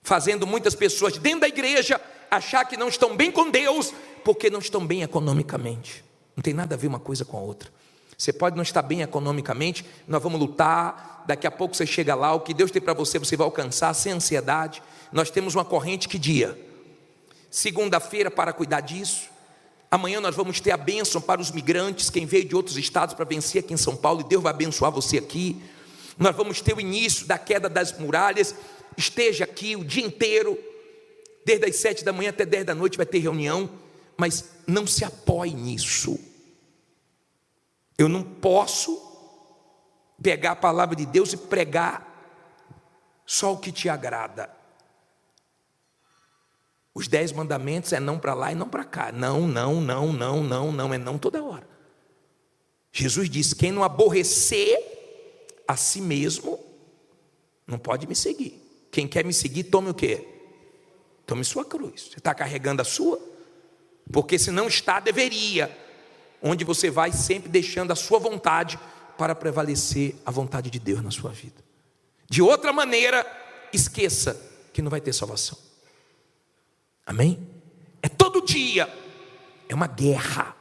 fazendo muitas pessoas dentro da igreja achar que não estão bem com Deus, porque não estão bem economicamente. Não tem nada a ver uma coisa com a outra. Você pode não estar bem economicamente, nós vamos lutar, daqui a pouco você chega lá, o que Deus tem para você, você vai alcançar sem ansiedade. Nós temos uma corrente que dia? Segunda-feira para cuidar disso. Amanhã nós vamos ter a bênção para os migrantes, quem veio de outros estados para vencer aqui em São Paulo, e Deus vai abençoar você aqui. Nós vamos ter o início da queda das muralhas. Esteja aqui o dia inteiro, desde as 7 da manhã até 10 da noite vai ter reunião, mas não se apoie nisso. Eu não posso pegar a palavra de Deus e pregar só o que te agrada. Os 10 mandamentos é não para lá e não para cá. Não, é não toda hora. Jesus disse: quem não aborrecer a si mesmo, não pode me seguir. Quem quer me seguir, tome o quê? Tome sua cruz. Você está carregando a sua? Porque se não está, deveria. Onde você vai sempre deixando a sua vontade para prevalecer a vontade de Deus na sua vida. De outra maneira, esqueça que não vai ter salvação. Amém? É todo dia, é uma guerra.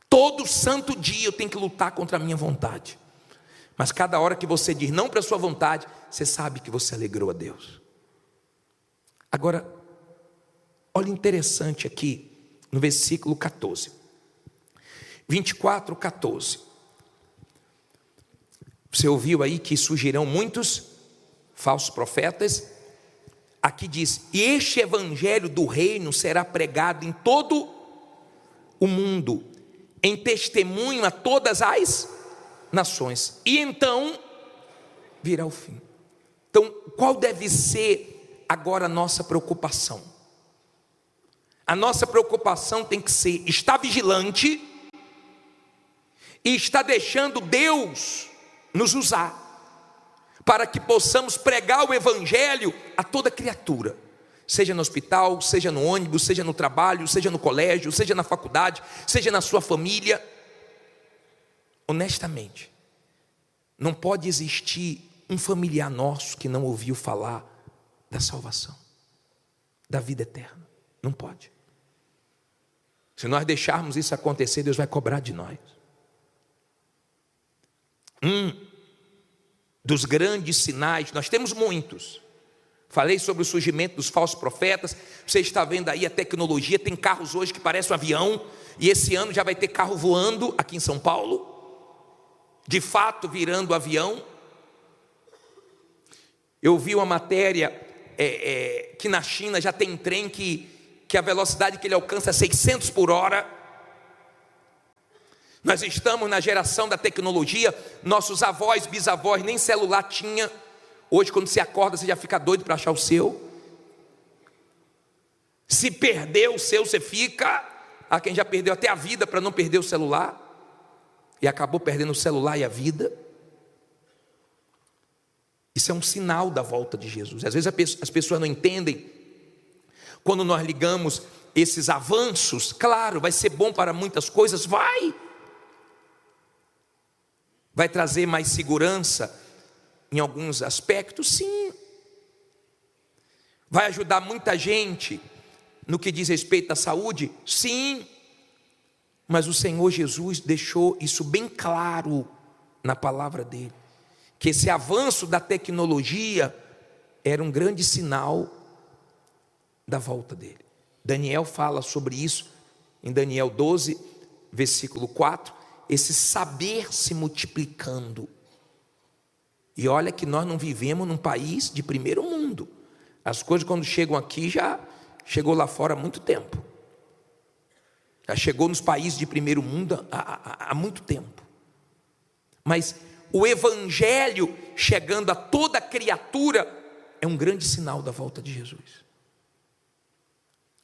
Todo santo dia eu tenho que lutar contra a minha vontade. Mas cada hora que você diz não para a sua vontade, você sabe que você alegrou a Deus. Agora, olha interessante aqui no versículo 14. 24:14. Você ouviu aí que surgirão muitos falsos profetas? Aqui diz: e este evangelho do reino será pregado em todo o mundo, em testemunho a todas as nações, e então virá o fim. Então, qual deve ser agora a nossa preocupação? A nossa preocupação tem que ser estar vigilante e estar deixando Deus nos usar, para que possamos pregar o evangelho a toda criatura, seja no hospital, seja no ônibus, seja no trabalho, seja no colégio, seja na faculdade, seja na sua família. Honestamente, não pode existir um familiar nosso que não ouviu falar da salvação, da vida eterna. Não pode. Se nós deixarmos isso acontecer, Deus vai cobrar de nós. Dos grandes sinais, nós temos muitos. Falei sobre o surgimento dos falsos profetas. Você está vendo aí a tecnologia. Tem carros hoje que parecem um avião. E esse ano já vai ter carro voando aqui em São Paulo, de fato virando avião. Eu vi uma matéria que na China já tem trem que a velocidade que ele alcança é 600 por hora. Nós estamos na geração da tecnologia. Nossos avós, bisavós, nem celular tinha. Hoje quando você acorda, você já fica doido para achar o seu. Se perder o seu, você fica. Há quem já perdeu até a vida para não perder o celular, e acabou perdendo o celular e a vida. Isso é um sinal da volta de Jesus. Às vezes as pessoas não entendem. Quando nós ligamos esses avanços, claro, vai ser bom para muitas coisas, vai trazer mais segurança em alguns aspectos, sim. Vai ajudar muita gente no que diz respeito à saúde, sim. Mas o Senhor Jesus deixou isso bem claro na palavra dele, que esse avanço da tecnologia era um grande sinal da volta dele. Daniel fala sobre isso em Daniel 12, versículo 4, esse saber se multiplicando. E olha que nós não vivemos num país de primeiro mundo. As coisas quando chegam aqui já chegou lá fora há muito tempo. Já chegou nos países de primeiro mundo há muito tempo. Mas o evangelho chegando a toda criatura é um grande sinal da volta de Jesus.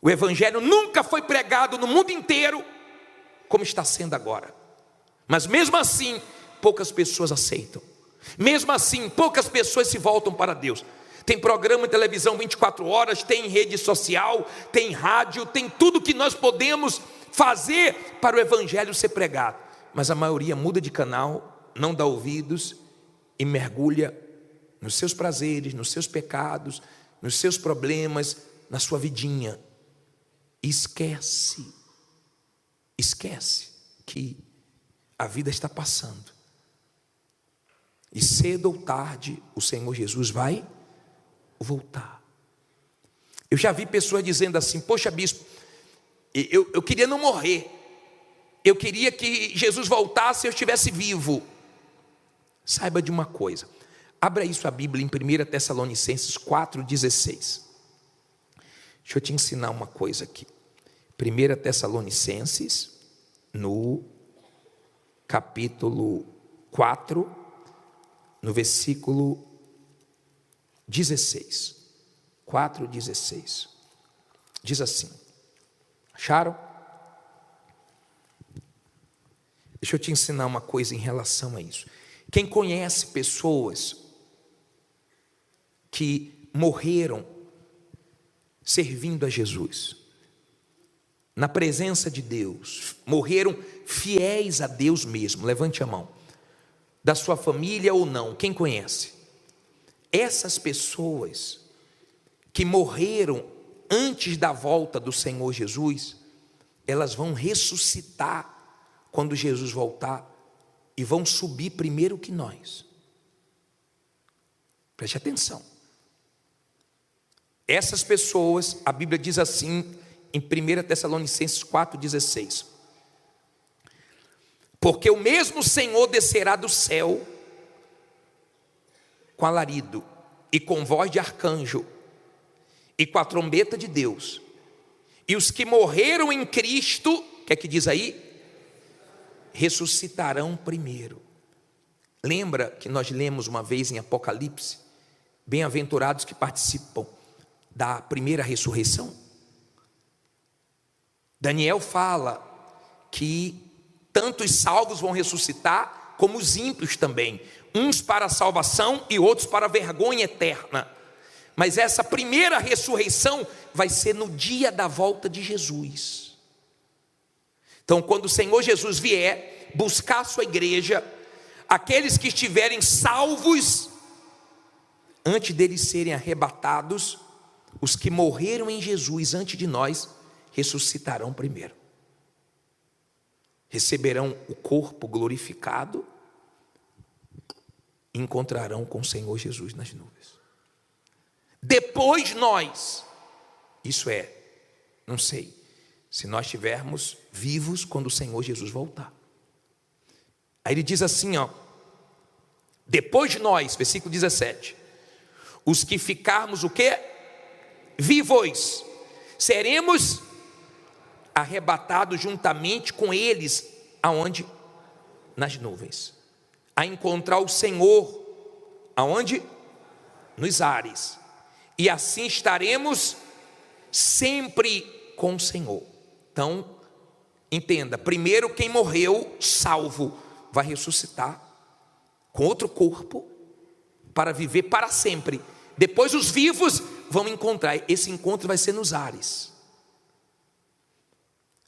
O evangelho nunca foi pregado no mundo inteiro como está sendo agora. Mas mesmo assim, poucas pessoas aceitam. Mesmo assim, poucas pessoas se voltam para Deus. Tem programa de televisão 24 horas, tem rede social, tem rádio, tem tudo que nós podemos fazer para o evangelho ser pregado. Mas a maioria muda de canal, não dá ouvidos e mergulha nos seus prazeres, nos seus pecados, nos seus problemas, na sua vidinha. Esquece que a vida está passando. E cedo ou tarde o Senhor Jesus vai voltar. Eu já vi pessoas dizendo assim: poxa bispo, eu queria não morrer. Eu queria que Jesus voltasse e eu estivesse vivo. Saiba de uma coisa. Abra aí sua Bíblia em 1 Tessalonicenses 4,16. Deixa eu te ensinar uma coisa aqui. 1 Tessalonicenses, no capítulo 4, no versículo 16. 4,16. Diz assim. Acharam? Deixa eu te ensinar uma coisa em relação a isso. Quem conhece pessoas que morreram servindo a Jesus, na presença de Deus, morreram fiéis a Deus mesmo. Levante a mão. Da sua família ou não, quem conhece? Essas pessoas que morreram antes da volta do Senhor Jesus, elas vão ressuscitar quando Jesus voltar e vão subir primeiro que nós. Preste atenção. Essas pessoas, a Bíblia diz assim em 1 Tessalonicenses 4,16: porque o mesmo Senhor descerá do céu com alarido e com voz de arcanjo e com a trombeta de Deus, e os que morreram em Cristo, o que é que diz aí? Ressuscitarão primeiro. Lembra que nós lemos uma vez em Apocalipse: bem-aventurados que participam da primeira ressurreição? Daniel fala que tanto os salvos vão ressuscitar, como os ímpios também, uns para a salvação e outros para a vergonha eterna. Mas essa primeira ressurreição vai ser no dia da volta de Jesus. Então, quando o Senhor Jesus vier buscar a sua igreja, aqueles que estiverem salvos, antes deles serem arrebatados, os que morreram em Jesus antes de nós, ressuscitarão primeiro. Receberão o corpo glorificado e encontrarão com o Senhor Jesus nas nuvens. Depois nós, isso é, não sei, se nós estivermos vivos quando o Senhor Jesus voltar. Aí ele diz assim, ó: depois de nós, versículo 17, os que ficarmos o quê? Vivos, seremos arrebatados juntamente com eles, aonde? Nas nuvens, a encontrar o Senhor, aonde? Nos ares, e assim estaremos sempre com o Senhor. Então, entenda, primeiro quem morreu salvo vai ressuscitar com outro corpo para viver para sempre. Depois os vivos vão encontrar, esse encontro vai ser nos ares.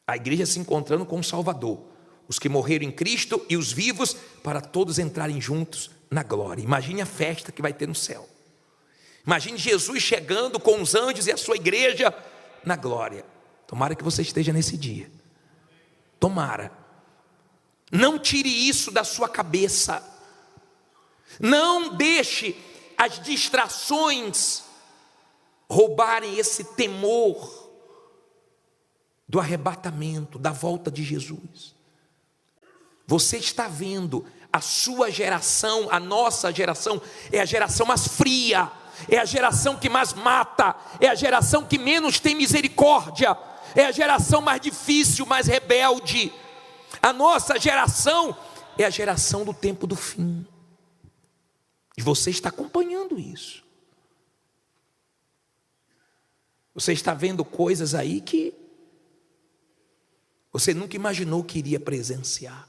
A igreja se encontrando com o Salvador, os que morreram em Cristo e os vivos, para todos entrarem juntos na glória. Imagine a festa que vai ter no céu. Imagine Jesus chegando com os anjos e a sua igreja na glória. Tomara que você esteja nesse dia. Tomara. Não tire isso da sua cabeça. Não deixe as distrações roubarem esse temor do arrebatamento, da volta de Jesus. Você está vendo a sua geração, a nossa geração, é a geração mais fria, é a geração que mais mata, é a geração que menos tem misericórdia, é a geração mais difícil, mais rebelde. A nossa geração é a geração do tempo do fim. E você está acompanhando isso. Você está vendo coisas aí que você nunca imaginou que iria presenciar.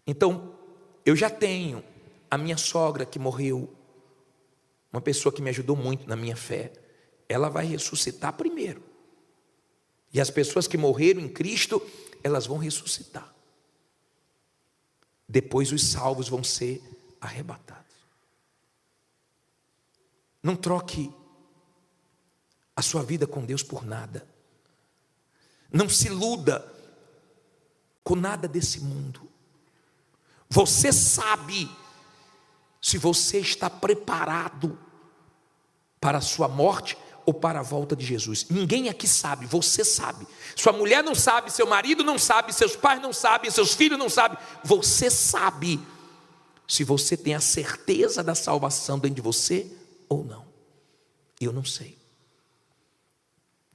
Então, eu já tenho a minha sogra que morreu, uma pessoa que me ajudou muito na minha fé. Ela vai ressuscitar primeiro. E as pessoas que morreram em Cristo, elas vão ressuscitar. Depois os salvos vão ser arrebatados. Não troque a sua vida com Deus por nada. Não se iluda com nada desse mundo. Você sabe se você está preparado para a sua morte ou para a volta de Jesus. Ninguém aqui sabe, você sabe. Sua mulher não sabe, seu marido não sabe, seus pais não sabem, seus filhos não sabem. Você sabe se você tem a certeza da salvação dentro de você ou não. Eu não sei.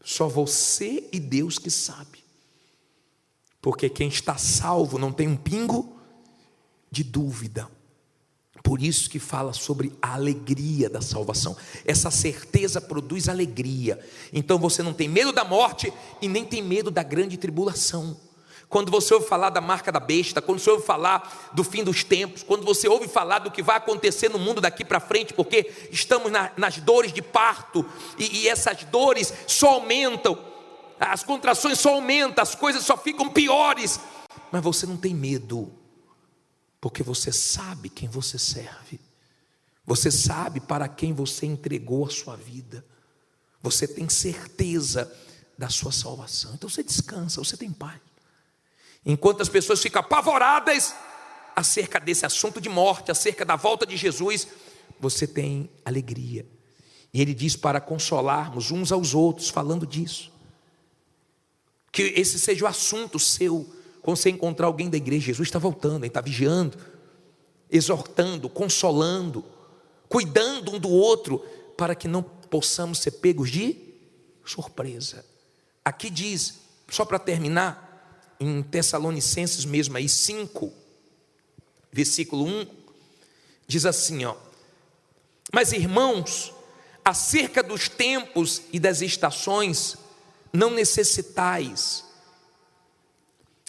Só você e Deus que sabe. Porque quem está salvo não tem um pingo de dúvida. Por isso que fala sobre a alegria da salvação. Essa certeza produz alegria. Então você não tem medo da morte e nem tem medo da grande tribulação. quando você ouve falar da marca da besta, quando você ouve falar do fim dos tempos, quando você ouve falar do que vai acontecer no mundo daqui para frente, porque estamos nas dores de parto, e essas dores só aumentam, as contrações só aumentam, as coisas só ficam piores, mas você não tem medo, porque você sabe quem você serve, você sabe para quem você entregou a sua vida, você tem certeza da sua salvação, então você descansa, você tem paz. Enquanto as pessoas ficam apavoradas acerca desse assunto de morte, acerca da volta de Jesus, você tem alegria. E ele diz para consolarmos uns aos outros, falando disso. Que esse seja o assunto seu, quando você encontrar alguém da igreja. Jesus está voltando, ele está vigiando, exortando, consolando, cuidando um do outro, para que não possamos ser pegos de surpresa. Aqui diz, só para terminar, em Tessalonicenses mesmo aí, 5, versículo 1, diz assim, ó: mas irmãos, acerca dos tempos e das estações, não necessitais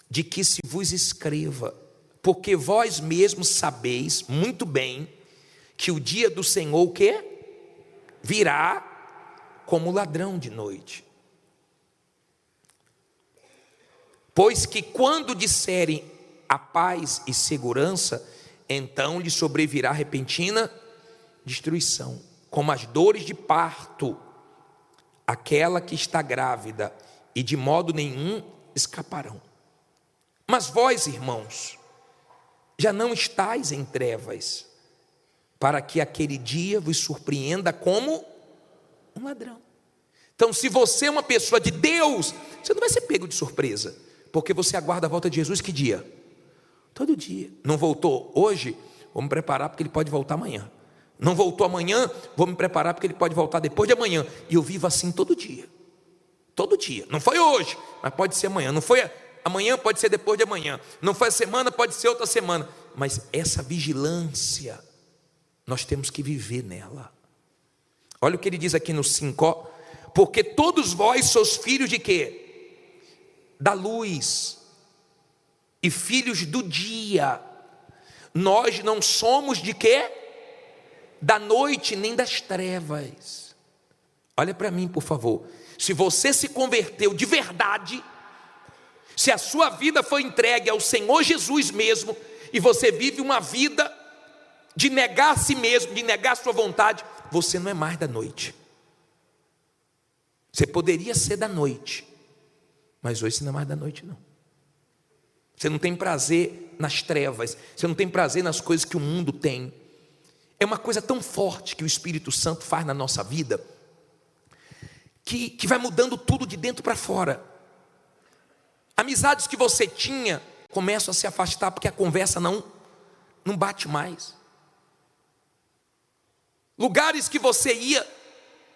de que se vos escreva, porque vós mesmos sabeis muito bem que o dia do Senhor, o quê? Virá como ladrão de noite. Pois que quando disserem a paz e segurança, então lhe sobrevirá repentina destruição, como as dores de parto, aquela que está grávida, e de modo nenhum escaparão. Mas vós, irmãos, já não estáis em trevas, para que aquele dia vos surpreenda como um ladrão. Então, se você é uma pessoa de Deus, você não vai ser pego de surpresa, porque você aguarda a volta de Jesus que dia? Todo dia. Não voltou hoje? Vou me preparar porque ele pode voltar amanhã. Não voltou amanhã? Vou me preparar porque ele pode voltar depois de amanhã. E eu vivo assim todo dia. Todo dia. Não foi hoje, mas pode ser amanhã. Não foi amanhã, pode ser depois de amanhã. Não foi a semana, pode ser outra semana. Mas essa vigilância, nós temos que viver nela. Olha o que ele diz aqui no 5, ó. Porque todos vós sois filhos de quê? Da luz e filhos do dia. Nós não somos de quê? Da noite nem das trevas. Olha para mim, por favor. Se você se converteu de verdade, se a sua vida foi entregue ao Senhor Jesus mesmo, e você vive uma vida de negar a si mesmo, de negar a sua vontade, você não é mais da noite. Você poderia ser da noite, mas hoje você não é mais da noite, não. Você não tem prazer nas trevas, você não tem prazer nas coisas que o mundo tem. É uma coisa tão forte que o Espírito Santo faz na nossa vida, que vai mudando tudo de dentro para fora. Amizades que você tinha começam a se afastar, porque a conversa não bate mais. Lugares que você ia,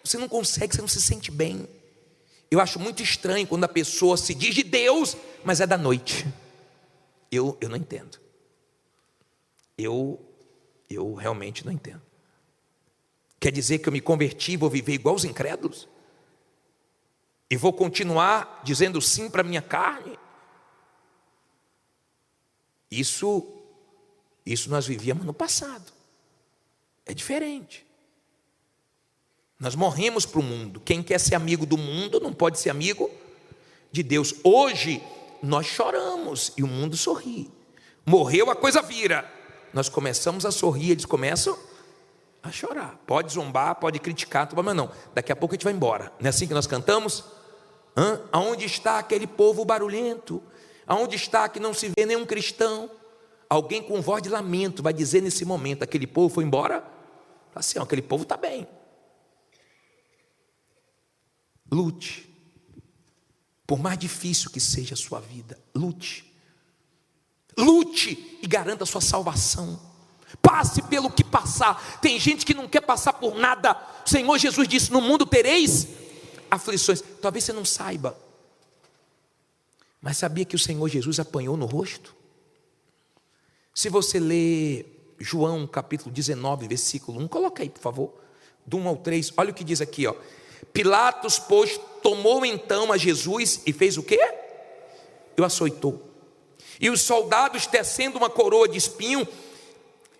você não consegue, você não se sente bem. Eu acho muito estranho quando a pessoa se diz de Deus, mas é da noite. Eu não entendo. Eu realmente não entendo. Quer dizer que eu me converti e vou viver igual os incrédulos? E vou continuar dizendo sim para a minha carne? Isso nós vivíamos no passado. É diferente. Nós morremos para o mundo. Quem quer ser amigo do mundo não pode ser amigo de Deus. Hoje nós choramos e o mundo sorri. Morreu, a coisa vira. Nós começamos a sorrir, eles começam a chorar. Pode zombar, pode criticar, mas não. Daqui a pouco a gente vai embora. Não é assim que nós cantamos? Aonde está aquele povo barulhento? Aonde está que não se vê nenhum cristão? Alguém com voz de lamento vai dizer nesse momento: aquele povo foi embora? Assim, aquele povo está bem. Lute. Por mais difícil que seja a sua vida, lute. Lute e garanta a sua salvação. Passe pelo que passar. Tem gente que não quer passar por nada. O Senhor Jesus disse: no mundo tereis aflições. Talvez você não saiba, mas sabia que o Senhor Jesus apanhou no rosto? Se você ler João capítulo 19, versículo 1, coloca aí por favor, do 1 ao 3, olha o que diz aqui, ó. Pilatos, pois, tomou então a Jesus e fez o quê? O açoitou. E os soldados, tecendo uma coroa de espinho,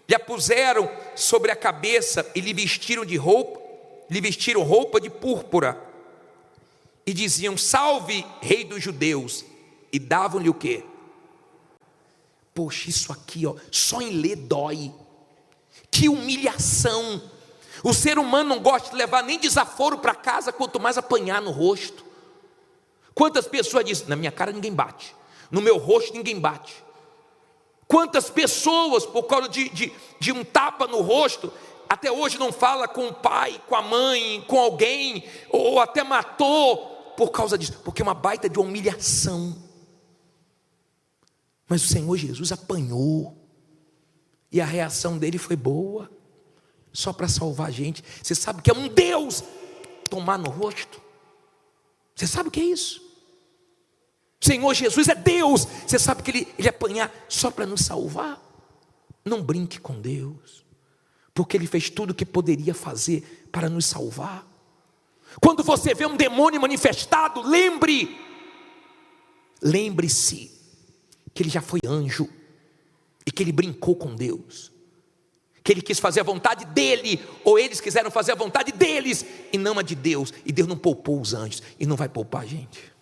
lhe a puseram sobre a cabeça e lhe vestiram roupa de púrpura. E diziam: salve, rei dos judeus. E davam-lhe o quê? Poxa, isso aqui, ó, só em ler dói. Que humilhação. O ser humano não gosta de levar nem desaforo para casa, quanto mais apanhar no rosto. Quantas pessoas dizem: na minha cara ninguém bate, no meu rosto ninguém bate. Quantas pessoas, por causa de um tapa no rosto, até hoje não fala com o pai, com a mãe, com alguém, ou até matou por causa disso, porque é uma baita de humilhação. Mas o Senhor Jesus apanhou, e a reação dele foi boa, só para salvar a gente. Você sabe que é um Deus tomar no rosto? Você sabe o que é isso? O Senhor Jesus é Deus. Você sabe que ele apanhar só para nos salvar? Não brinque com Deus, porque Ele fez tudo o que poderia fazer para nos salvar. Quando você vê um demônio manifestado, lembre-se que ele já foi anjo, e que ele brincou com Deus, que ele quis fazer a vontade dele, ou eles quiseram fazer a vontade deles, e não a de Deus. E Deus não poupou os anjos, e não vai poupar a gente,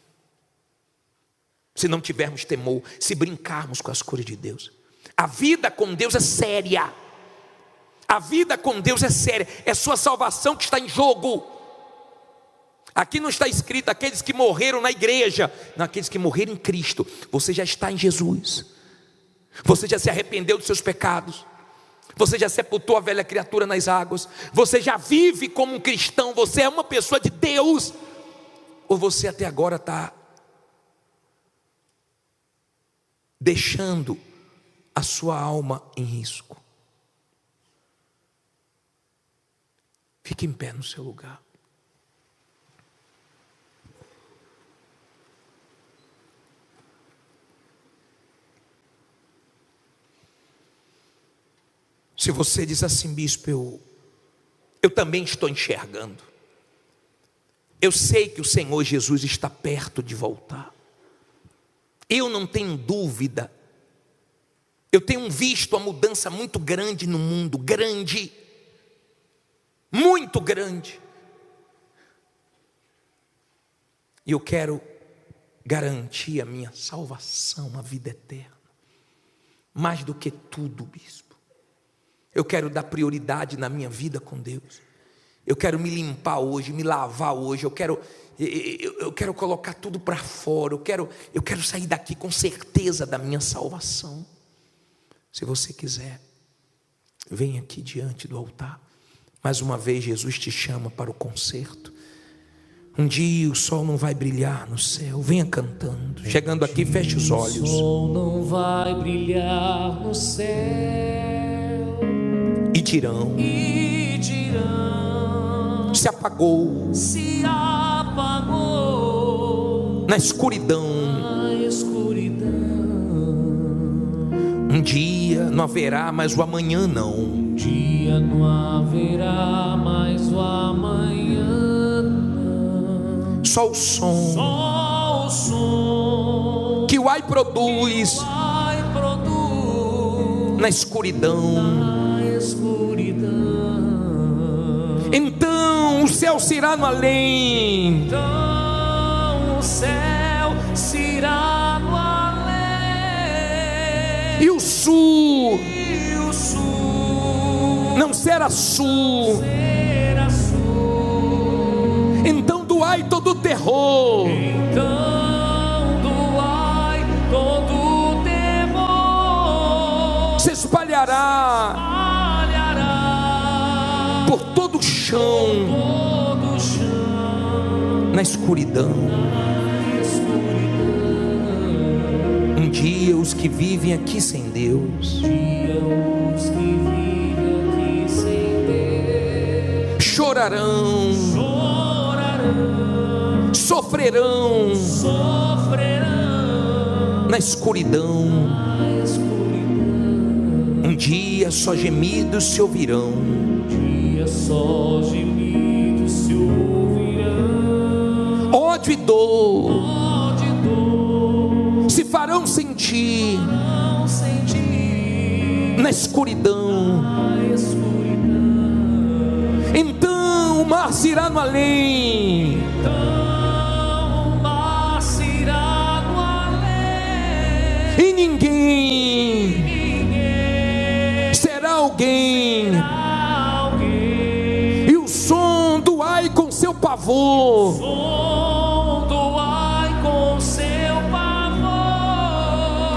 se não tivermos temor, se brincarmos com as coisas de Deus. A vida com Deus é séria. A vida com Deus é séria. É sua salvação que está em jogo. Aqui não está escrito aqueles que morreram na igreja, não, aqueles que morreram em Cristo. Você já está em Jesus. Você já se arrependeu dos seus pecados. Você já sepultou a velha criatura nas águas. Você já vive como um cristão. Você é uma pessoa de Deus. Ou você até agora está deixando a sua alma em risco? Fique em pé no seu lugar. Se você diz assim: bispo, eu também estou enxergando, eu sei que o Senhor Jesus está perto de voltar, eu não tenho dúvida, eu tenho visto uma mudança muito grande no mundo, grande, muito grande, e eu quero garantir a minha salvação, a vida eterna, mais do que tudo, bispo. Eu quero dar prioridade na minha vida com Deus. Eu quero me limpar hoje, me lavar hoje. Eu quero colocar tudo para fora. Eu quero sair daqui com certeza da minha salvação. Se você quiser, vem aqui diante do altar. Mais uma vez Jesus te chama para o concerto. Um dia o sol não vai brilhar no céu. Venha cantando. Chegando aqui, feche os olhos. O sol não vai brilhar no céu. E dirão, se apagou, na escuridão. Um dia não haverá mais o amanhã, não. Um dia não haverá mais o amanhã, não. Só o som que o ai produz na escuridão. Então o céu se irá no além. Então o céu se irá no além. E o sul não será sul. Então do ai todo o terror. Então do ai todo o terror se espalhará por todo o chão, na escuridão. Um dia os que vivem aqui sem Deus chorarão, sofrerão na escuridão. Um dia só gemidos se ouvirão. Só gemidos se ouvirão. Ódio e dor se farão estarão sem ti na escuridão. Então o mar se irá no além. E ninguém será alguém. E o som do ai com seu pavor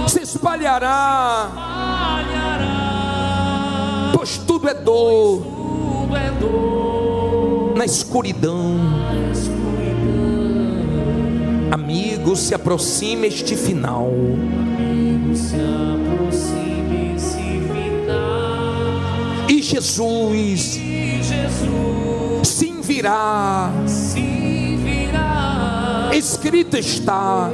se espalhará, pois tudo é dor na escuridão. Amigo, se aproxima este final. E Jesus sim virá. Escrito está.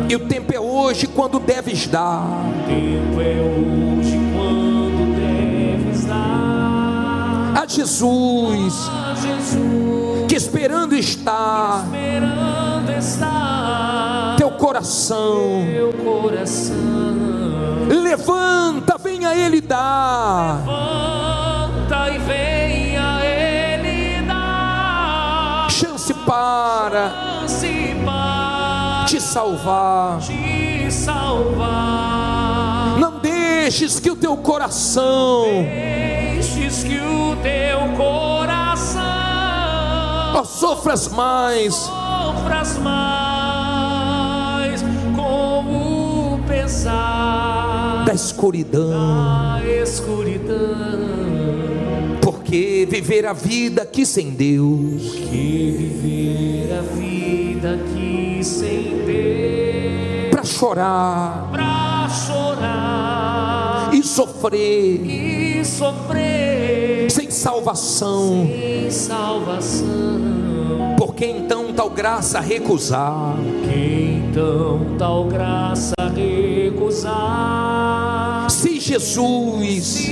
E o tempo é hoje quando deves dar. A Jesus que esperando está teu coração. Levanta, venha a Ele dar. Chance para te salvar. Não deixes que o teu coração sofras mais com o pesar da escuridão. Porque viver a vida aqui sem Deus, para chorar e sofrer sem salvação. Por que então tal graça recusar? Se Jesus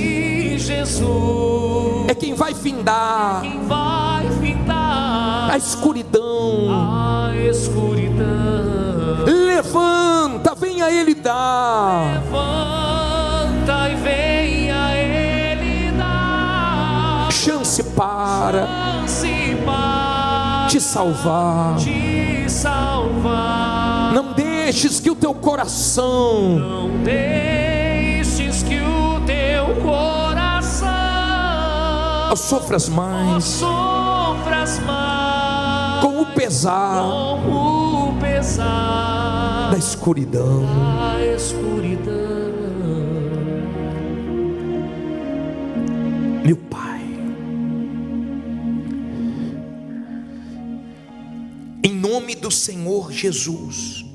é quem vai findar a escuridão, levanta, venha a Ele dar. Chance para te salvar. Não deixes que o teu coração sofras mais com o pesar da escuridão. Meu Pai, em nome do Senhor Jesus,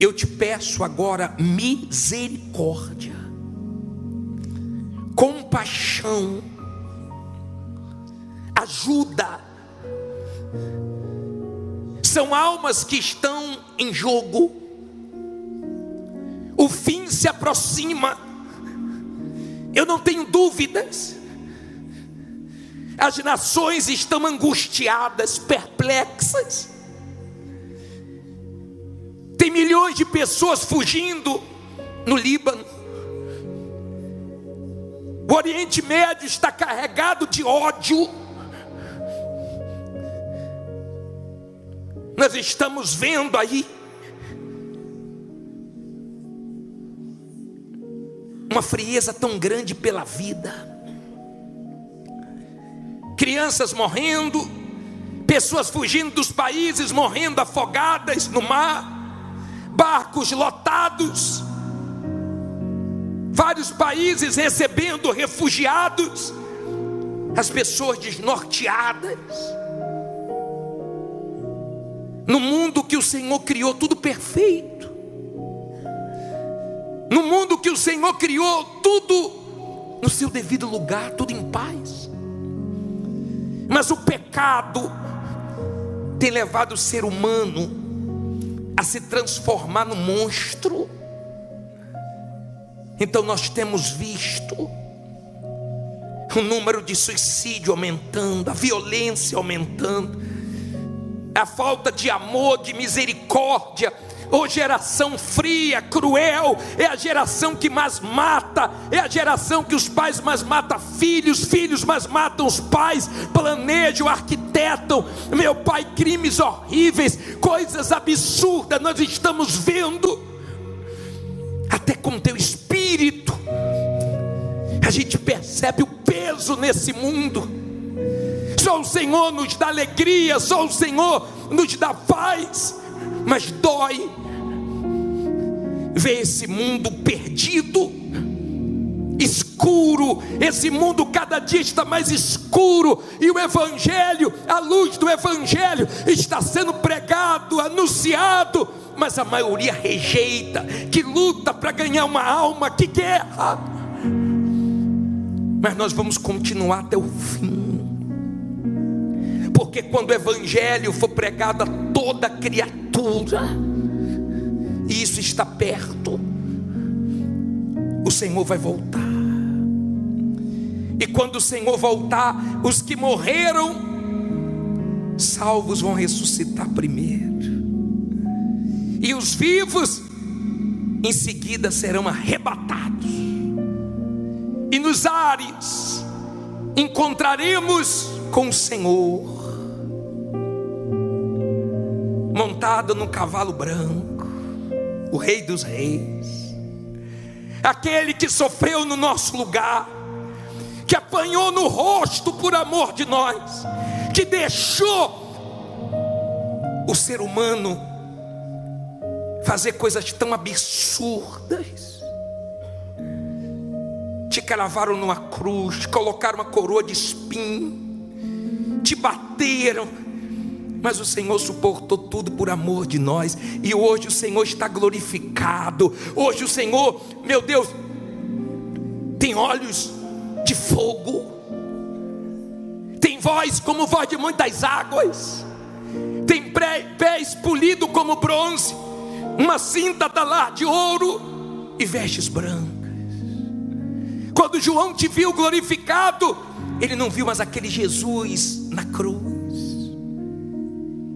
eu te peço agora misericórdia, compaixão, ajuda. São almas que estão em jogo, o fim se aproxima, eu não tenho dúvidas. As nações estão angustiadas, perplexas. Tem milhões de pessoas fugindo no Líbano. O Oriente Médio está carregado de ódio. Nós estamos vendo aí uma frieza tão grande pela vida. Crianças morrendo, pessoas fugindo dos países, morrendo afogadas no mar, barcos lotados, vários países recebendo refugiados, as pessoas desnorteadas. No mundo que o Senhor criou tudo perfeito, no mundo que o Senhor criou tudo no seu devido lugar, tudo em paz. Mas o pecado tem levado o ser humano a se transformar num monstro. Então nós temos visto o número de suicídio aumentando, a violência aumentando. a falta de amor, de misericórdia, ou geração fria, cruel, é a geração que mais mata, é a geração que os pais mais matam filhos, filhos mais matam os pais, planejam, arquitetam, meu Pai, crimes horríveis, coisas absurdas nós estamos vendo, até com teu Espírito, a gente percebe o peso nesse mundo. Só o Senhor nos dá alegria, só o Senhor nos dá paz, mas dói ver esse mundo perdido, escuro. Esse mundo cada dia está mais escuro, e o Evangelho, a luz do Evangelho está sendo pregado, anunciado, mas a maioria rejeita, que luta para ganhar uma alma, que guerra. Mas nós vamos continuar até o fim, porque quando o Evangelho for pregado a toda criatura, e isso está perto, o Senhor vai voltar. E quando o Senhor voltar, os que morreram salvos vão ressuscitar primeiro, e os vivos em seguida serão arrebatados, e nos ares encontraremos com o Senhor, montado num cavalo branco, o Rei dos Reis, aquele que sofreu no nosso lugar, que apanhou no rosto por amor de nós, que deixou o ser humano fazer coisas tão absurdas. Te cravaram numa cruz, te colocaram uma coroa de espinho, te bateram, mas o Senhor suportou tudo por amor de nós, e hoje o Senhor está glorificado. Hoje o Senhor, meu Deus, tem olhos de fogo, tem voz como voz de muitas águas, tem pés polidos como bronze, uma cinta talar de ouro e vestes brancas. Quando João te viu glorificado, ele não viu mais aquele Jesus na cruz,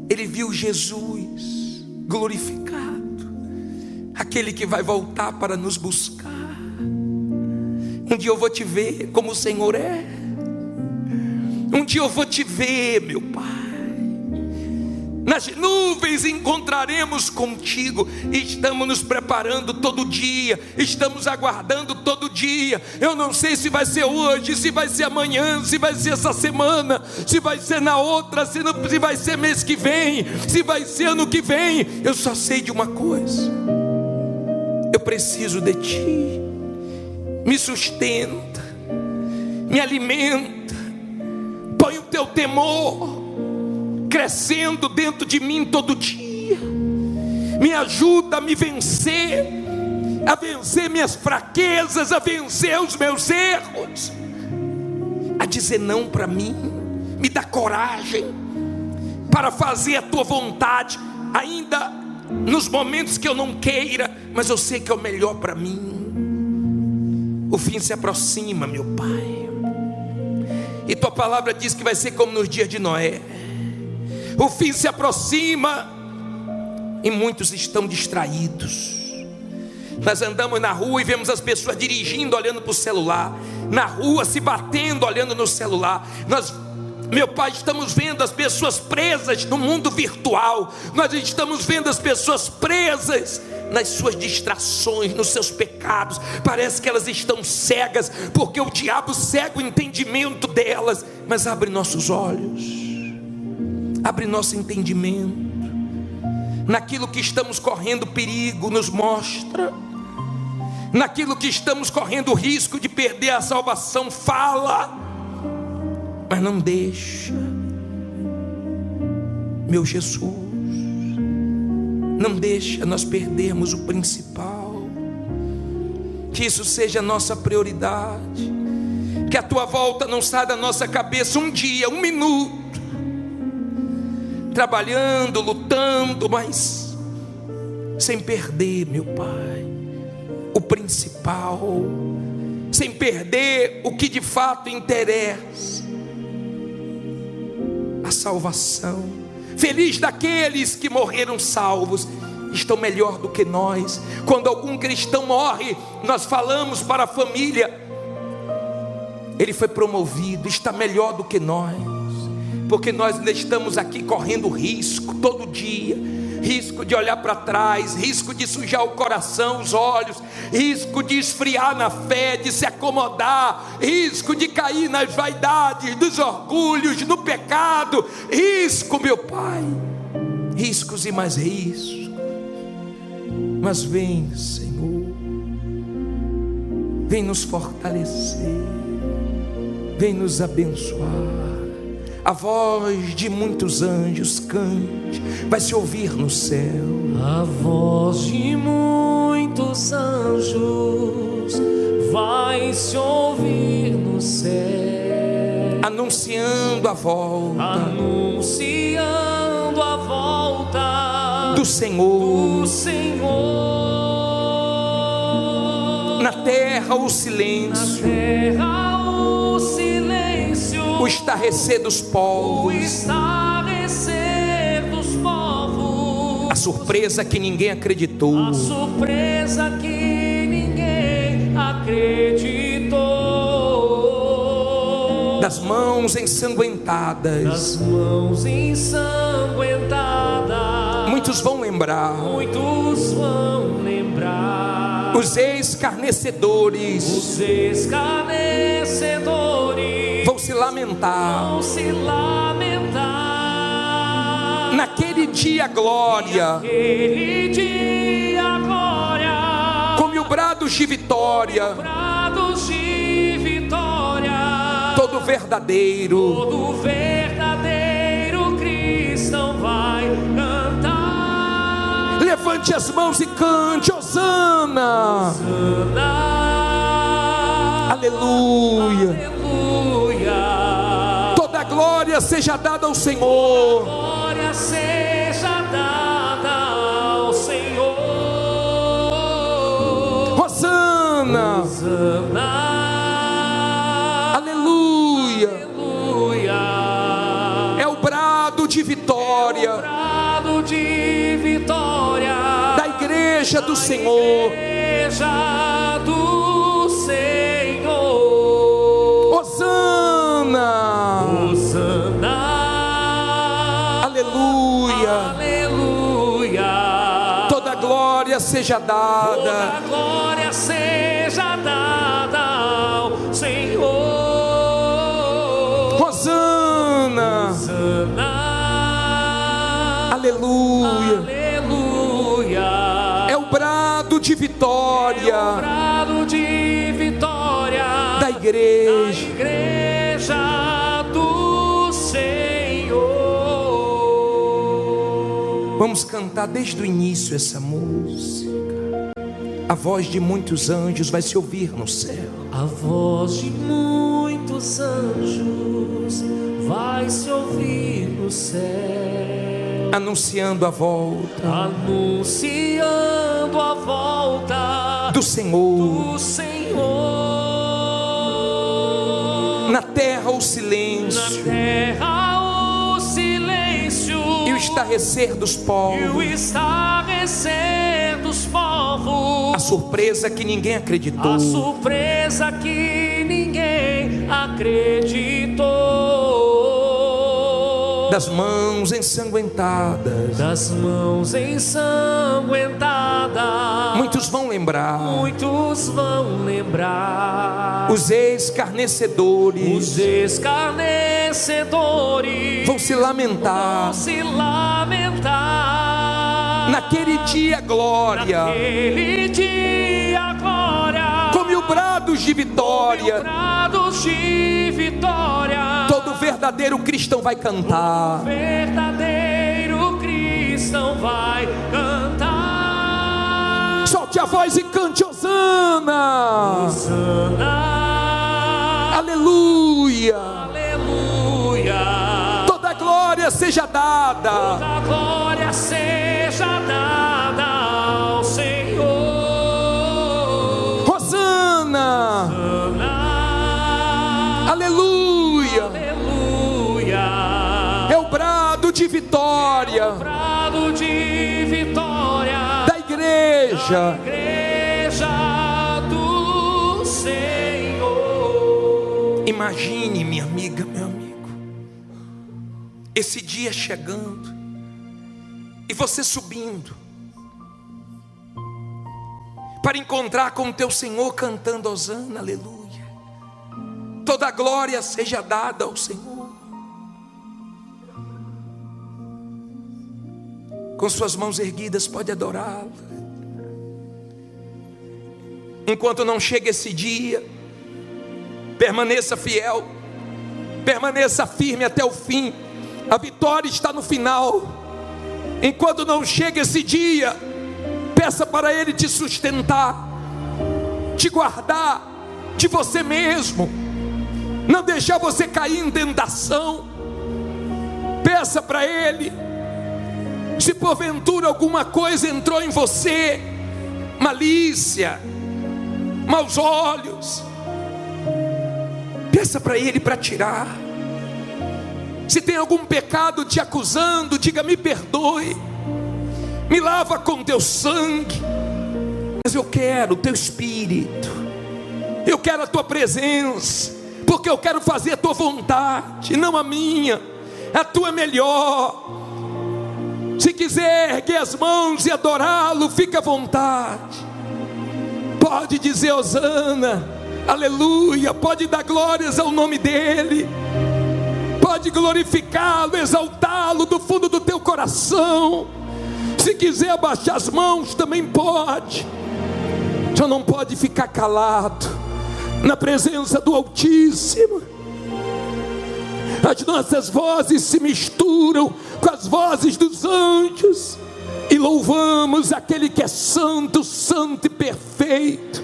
ele viu Jesus glorificado, aquele que vai voltar para nos buscar. Um dia eu vou te ver como o Senhor é, um dia eu vou te ver, meu Pai, nas nuvens encontraremos contigo. E estamos nos preparando todo dia, estamos aguardando todo dia. Eu não sei se vai ser hoje, se vai ser amanhã, se vai ser essa semana, se vai ser na outra, se vai ser mês que vem, se vai ser ano que vem. Eu só sei de uma coisa: eu preciso de ti. Me sustenta, me alimenta, põe o teu temor crescendo dentro de mim todo dia, me ajuda a me vencer, a vencer minhas fraquezas, a vencer os meus erros, a dizer não para mim. Me dá coragem para fazer a tua vontade, ainda nos momentos que eu não queira, mas eu sei que é o melhor para mim. O fim se aproxima, meu Pai, e tua palavra diz que vai ser como nos dias de Noé. O fim se aproxima e muitos estão distraídos. Nós andamos na rua e vemos as pessoas dirigindo, olhando para o celular, na rua se batendo, olhando no celular. Nós, meu Pai, estamos vendo as pessoas presas no mundo virtual. Nós estamos vendo as pessoas presas nas suas distrações, nos seus pecados. Parece que elas estão cegas, porque o diabo cega o entendimento delas. Mas abre nossos olhos, abre nosso entendimento. Naquilo que estamos correndo perigo, nos mostra. Naquilo que estamos correndo risco de perder a salvação, fala. Mas não deixa, meu Jesus, não deixa nós perdermos o principal. Que isso seja a nossa prioridade. Que a tua volta não saia da nossa cabeça um dia, um minuto, trabalhando, lutando, mas sem perder, meu Pai, o principal, sem perder o que de fato interessa, a salvação. Feliz daqueles que morreram salvos, estão melhor do que nós. Quando algum cristão morre, nós falamos para a família: ele foi promovido, está melhor do que nós. Porque nós ainda estamos aqui correndo risco todo dia, risco de olhar para trás, risco de sujar o coração, os olhos, risco de esfriar na fé, de se acomodar, risco de cair nas vaidades, dos orgulhos, no pecado. Risco, meu Pai, riscos e mais riscos. Mas vem, Senhor, vem nos fortalecer, vem nos abençoar. A voz de muitos anjos cante, vai se ouvir no céu. A voz de muitos anjos vai se ouvir no céu, anunciando a volta, anunciando a volta do Senhor. do Senhor. Na terra o silêncio, Na terra o silêncio, o estarrecer dos o povos, estarrecer dos povos, a surpresa que ninguém acreditou, a surpresa que ninguém acreditou. das mãos ensanguentadas, Das mãos ensanguentadas, muitos vão lembrar. muitos vão lembrar. Os escarnecedores Os escarnecedores vão se lamentar. vão se lamentar. Naquele dia a glória, Aquele dia, glória, com mil brados de vitória, brados de vitória, todo verdadeiro todo verdadeiro cristão vai cantar. levante as mãos e cante: Hosana, aleluia. Aleluia. Toda glória seja dada ao Senhor. Glória seja dada ao Senhor. Hosana, aleluia. Aleluia. É o brado de vitória Brado de vitória da igreja do Senhor. Igreja do Senhor. Hosana, Hosana. aleluia. Aleluia. Toda glória seja Toda dada. glória seja dada ao Senhor. Hosana, Hosana. aleluia. Aleluia. É o brado de vitória Brado de vitória da da igreja. igreja do Senhor. Vamos cantar desde o início essa música. A voz de muitos anjos vai se ouvir no céu. A voz de muitos anjos vai se ouvir no céu, Anunciando a volta anunciando a volta do Senhor. do Senhor. Na terra o Na silêncio terra o silêncio e o estarrecer dos e o povos. estarrecer dos povos. A surpresa que ninguém acreditou. A surpresa que ninguém acreditou. Das mãos ensanguentadas, Das mãos ensanguentadas, muitos vão lembrar. muitos vão lembrar. Os escarnecedores Os escarnecedores vão se lamentar. vão se lamentar. Naquele dia glória, Naquele dia, glória, com mil brados de vitória, brados de vitória, todo verdadeiro cristão vai cantar. verdadeiro cristão vai cantar. Solte a voz e cante: Hosana, Hosana. aleluia. Aleluia. Toda glória seja dada Toda glória seja dada ao Senhor. Hosana, Hosana. aleluia. Aleluia. É o brado de vitória Prado de vitória da igreja do Senhor. Imagine, minha amiga, meu amigo, esse dia chegando e você subindo para encontrar com o teu Senhor, cantando hosana, aleluia. Toda a glória seja dada ao Senhor. Com suas mãos erguidas, pode adorá-lo. Enquanto não chega esse dia, permaneça fiel, permaneça firme até o fim. A vitória está no final. Enquanto não chega esse dia, peça para Ele te sustentar, te guardar de você mesmo, não deixar você cair em tentação. Peça para Ele, se porventura alguma coisa entrou em você, malícia, maus olhos, peça para Ele para tirar. Se tem algum pecado te acusando, diga: me perdoe, me lava com teu sangue. Mas eu quero o teu espírito, eu quero a tua presença, porque eu quero fazer a tua vontade, não a minha. A tua é melhor. Se quiser erguer as mãos e adorá-lo, fica à vontade. Pode dizer hosana, aleluia. Pode dar glórias ao nome dele. Pode glorificá-lo, exaltá-lo do fundo do teu coração. Se quiser abaixar as mãos, também pode. Só não pode ficar calado na presença do Altíssimo. As nossas vozes se misturam com as vozes dos anjos e louvamos aquele que é santo, santo e perfeito,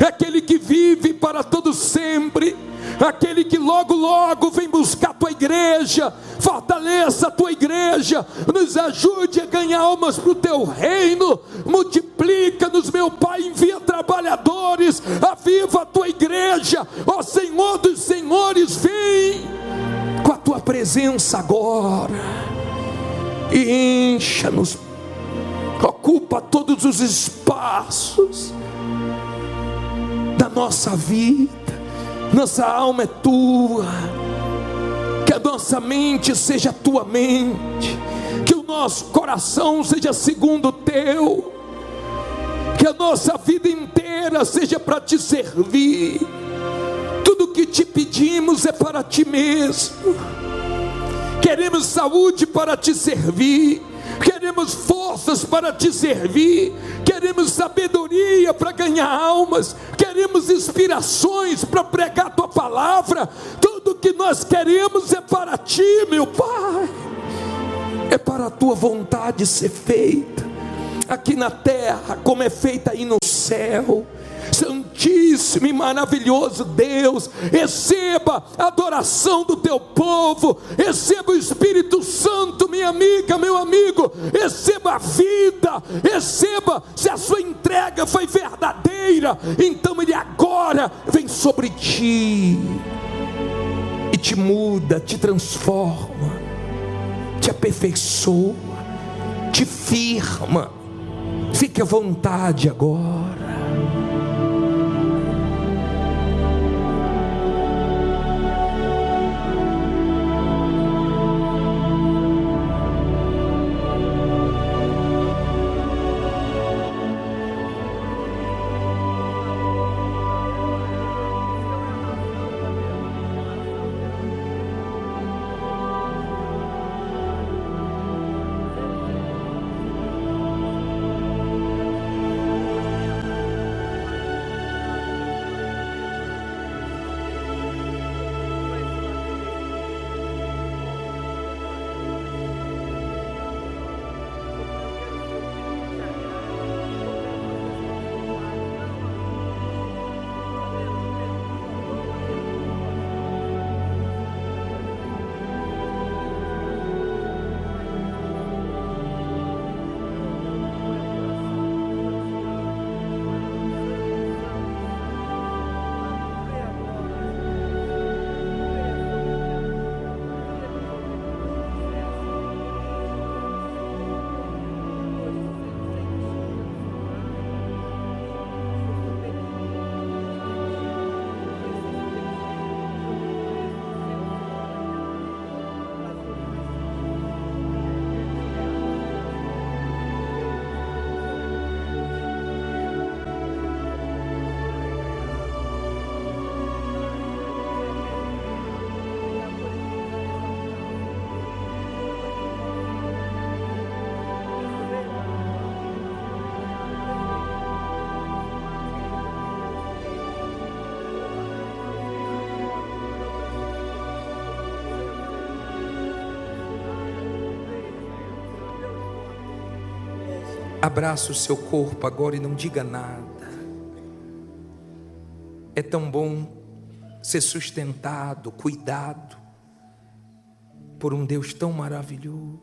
aquele que vive para todo sempre, aquele que logo logo vem buscar a tua igreja. Fortaleça a tua igreja, nos ajude a ganhar almas para o teu reino. Multiplica-nos, meu Pai, envia trabalhadores, aviva a tua igreja. Ó Senhor dos senhores, vem com a tua presença agora e encha-nos, ocupa todos os espaços da nossa vida. Nossa alma é tua, que a nossa mente seja a tua mente, que o nosso coração seja segundo o teu, que a nossa vida inteira seja para te servir. Tudo que te pedimos é para ti mesmo. Queremos saúde para te servir, queremos forças para te servir, queremos sabedoria para ganhar almas, queremos inspirações para pregar a tua palavra. Tudo que nós queremos é para ti, meu Pai, é para a tua vontade ser feita aqui na terra como é feita aí no céu. Santíssimo e maravilhoso Deus, receba a adoração do teu povo, receba o Espírito Santo, minha amiga, meu amigo, receba a vida, receba. Se a sua entrega foi verdadeira, então Ele agora vem sobre ti e te muda, te transforma, te aperfeiçoa, te firma. Fique à vontade agora. Abraça o seu corpo agora e não diga nada. É tão bom ser sustentado, cuidado por um Deus tão maravilhoso.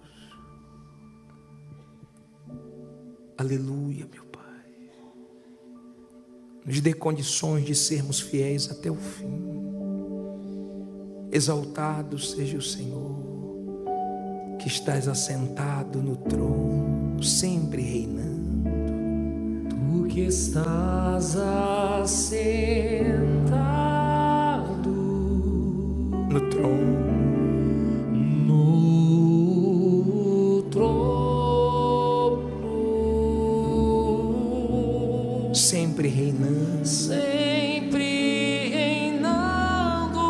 Aleluia, meu Pai. Nos dê condições de sermos fiéis até o fim. Exaltado seja o Senhor, que estás assentado no trono, sempre reinando. Tu que estás assentado no trono, sempre reinando, sempre reinando,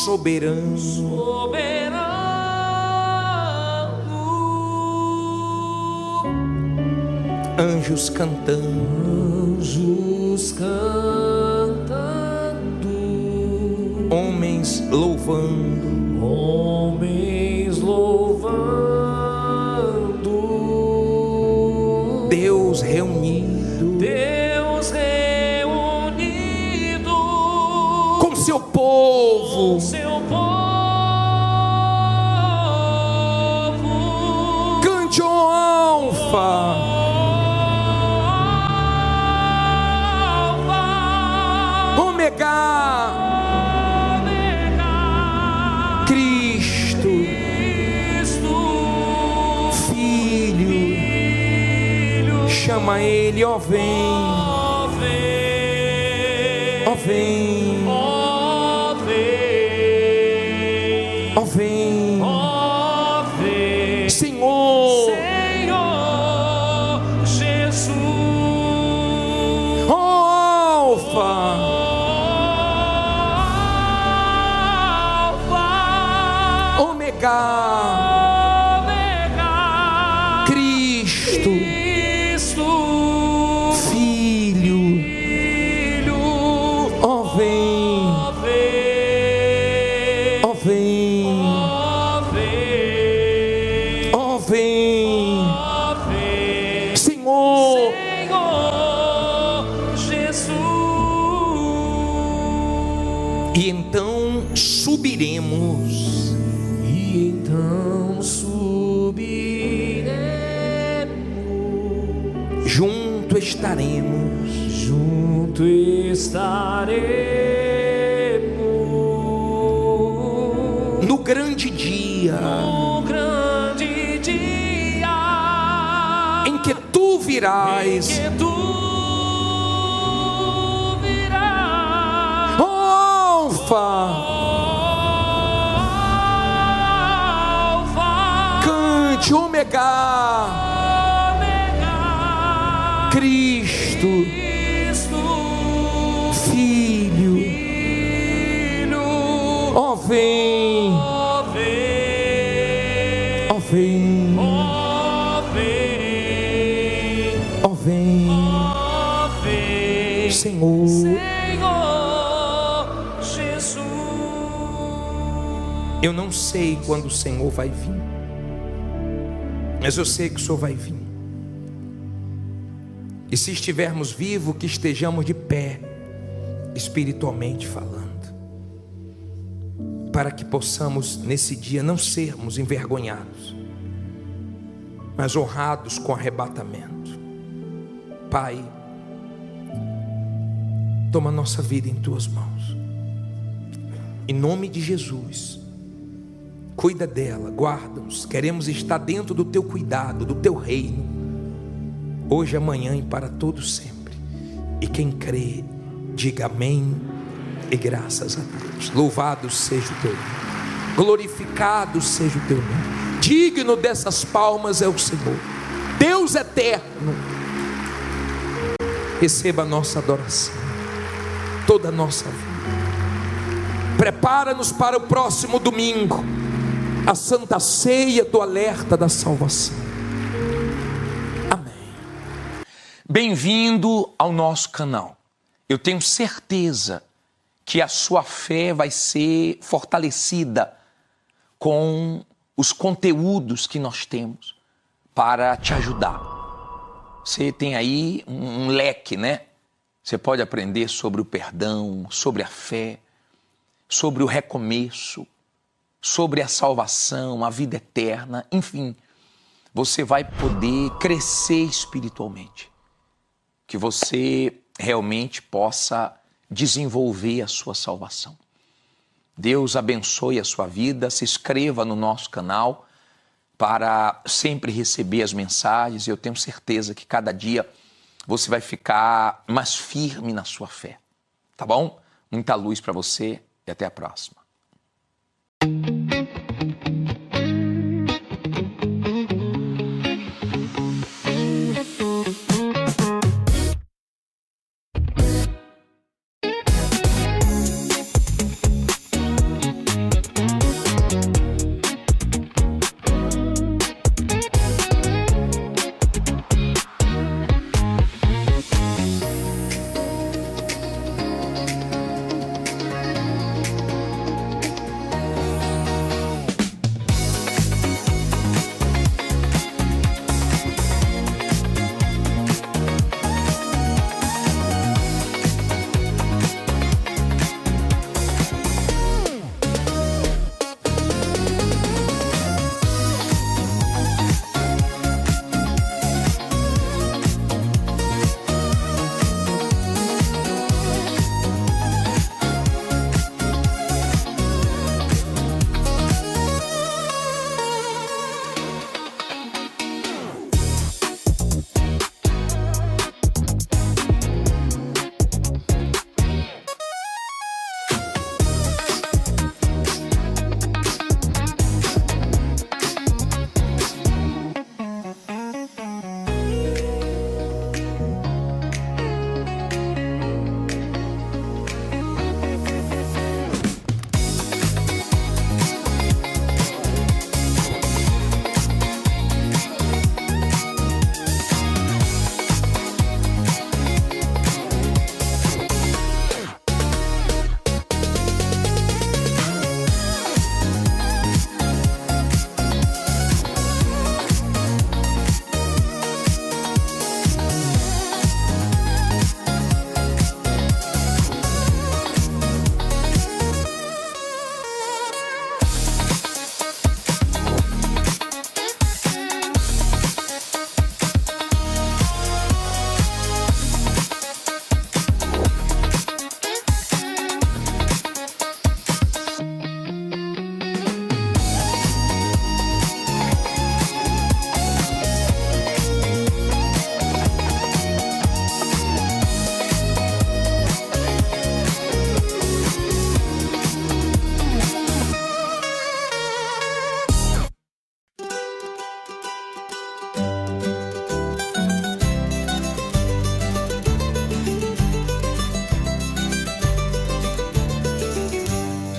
soberano, anjos cantando, homens louvando, Deus reunido com seu povo, cante, ó alfa, ômega, Cristo, Filho, chama Ele, ó vem, ó vem, ó vem, Senhor, Jesus, ó alfa, Cristo, Filho, ó vem, ó vem, ó vem, Senhor, Jesus. E então subiremos, junto estaremos, no grande dia, em que tu virás, ó alfa, cante, ômega, Cristo, Filho, ó vem, ó vem, ó vem, Senhor, Jesus. Eu não sei quando o Senhor vai vir, mas eu sei que o Senhor vai vir. E se estivermos vivos, que estejamos de pé, espiritualmente falando, para que possamos nesse dia não sermos envergonhados, mas honrados com arrebatamento. Pai, toma nossa vida em tuas mãos, em nome de Jesus. Cuida dela, guarda-nos. Queremos estar dentro do teu cuidado, do teu reino, hoje, amanhã e para todos sempre. E quem crê, diga amém e graças a Deus. Louvado seja o teu nome, glorificado seja o teu nome. Digno dessas palmas é o Senhor, Deus eterno. Receba a nossa adoração, toda a nossa vida. Prepara-nos para o próximo domingo, a Santa Ceia do Alerta da Salvação. Bem-vindo ao nosso canal. Eu tenho certeza que a sua fé vai ser fortalecida com os conteúdos que nós temos para te ajudar. Você tem aí um leque, né? Você pode aprender sobre o perdão, sobre a fé, sobre o recomeço, sobre a salvação, a vida eterna, enfim. Você vai poder crescer espiritualmente. Que você realmente possa desenvolver a sua salvação. Deus abençoe a sua vida. Se inscreva no nosso canal para sempre receber as mensagens. Eu tenho certeza que cada dia você vai ficar mais firme na sua fé. Tá bom? Muita luz para você e até a próxima.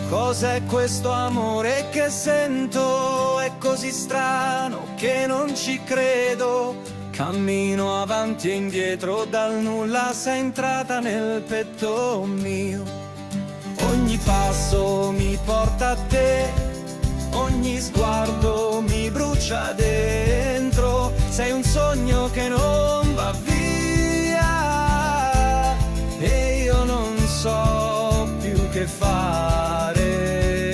Cos'è questo amore che sento? È così strano che non ci credo. Cammino avanti e indietro, dal nulla sei entrata nel petto mio. Ogni passo mi porta a te, ogni sguardo mi brucia dentro. Sei un sogno che non va via e io non so più che fare.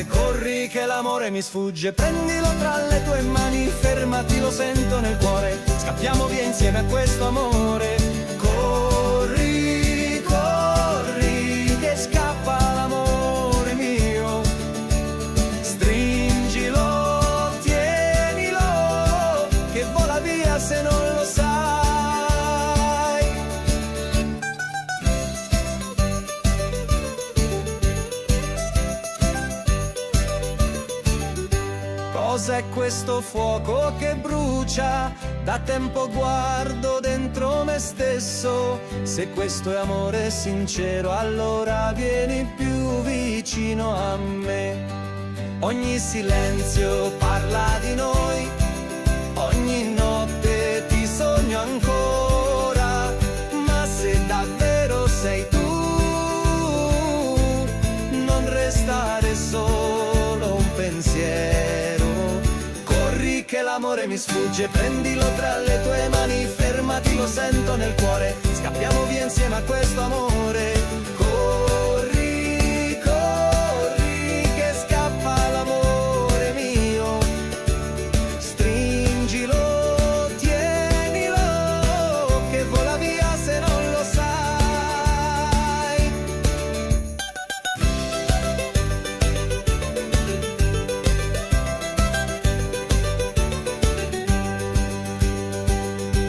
Corri che l'amore mi sfugge, prendilo tra le tue mani, fermati, lo sento nel cuore. Scappiamo via insieme a questo amore. Corri, corri, che scappa l'amore mio. Stringilo, tienilo, che vola via se non lo sai. Cos'è questo fuoco che brucia? Da tempo guardo dentro me stesso. Se questo è amore sincero, allora vieni più vicino a me. Ogni silenzio parla di noi, ogni notte ti sogno ancora. Ma se davvero sei tu, non restare solo un pensiero. Corri che l'amore l'amore mi sfugge, prendilo tra le tue mani, fermati, lo sento nel cuore, scappiamo via insieme a questo amore. Corri, corri, che scappa l'amore mio, stringilo, tienilo, che vola via se non lo sai.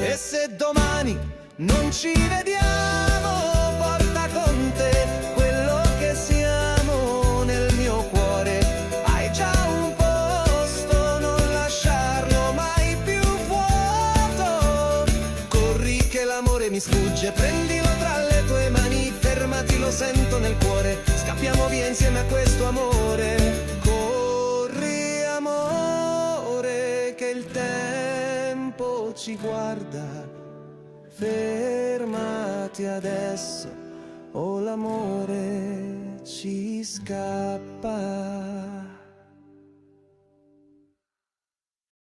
E se domani non ci vediamo, porta con te quello che siamo nel mio cuore. Hai già un posto, non lasciarlo mai più vuoto. Corri che l'amore mi sfugge, prendilo tra le tue mani, fermati, lo sento nel cuore, scappiamo via insieme a questo amore. Corri amore, che il tempo ci guarda, fermati adesso o l'amore ci scappa.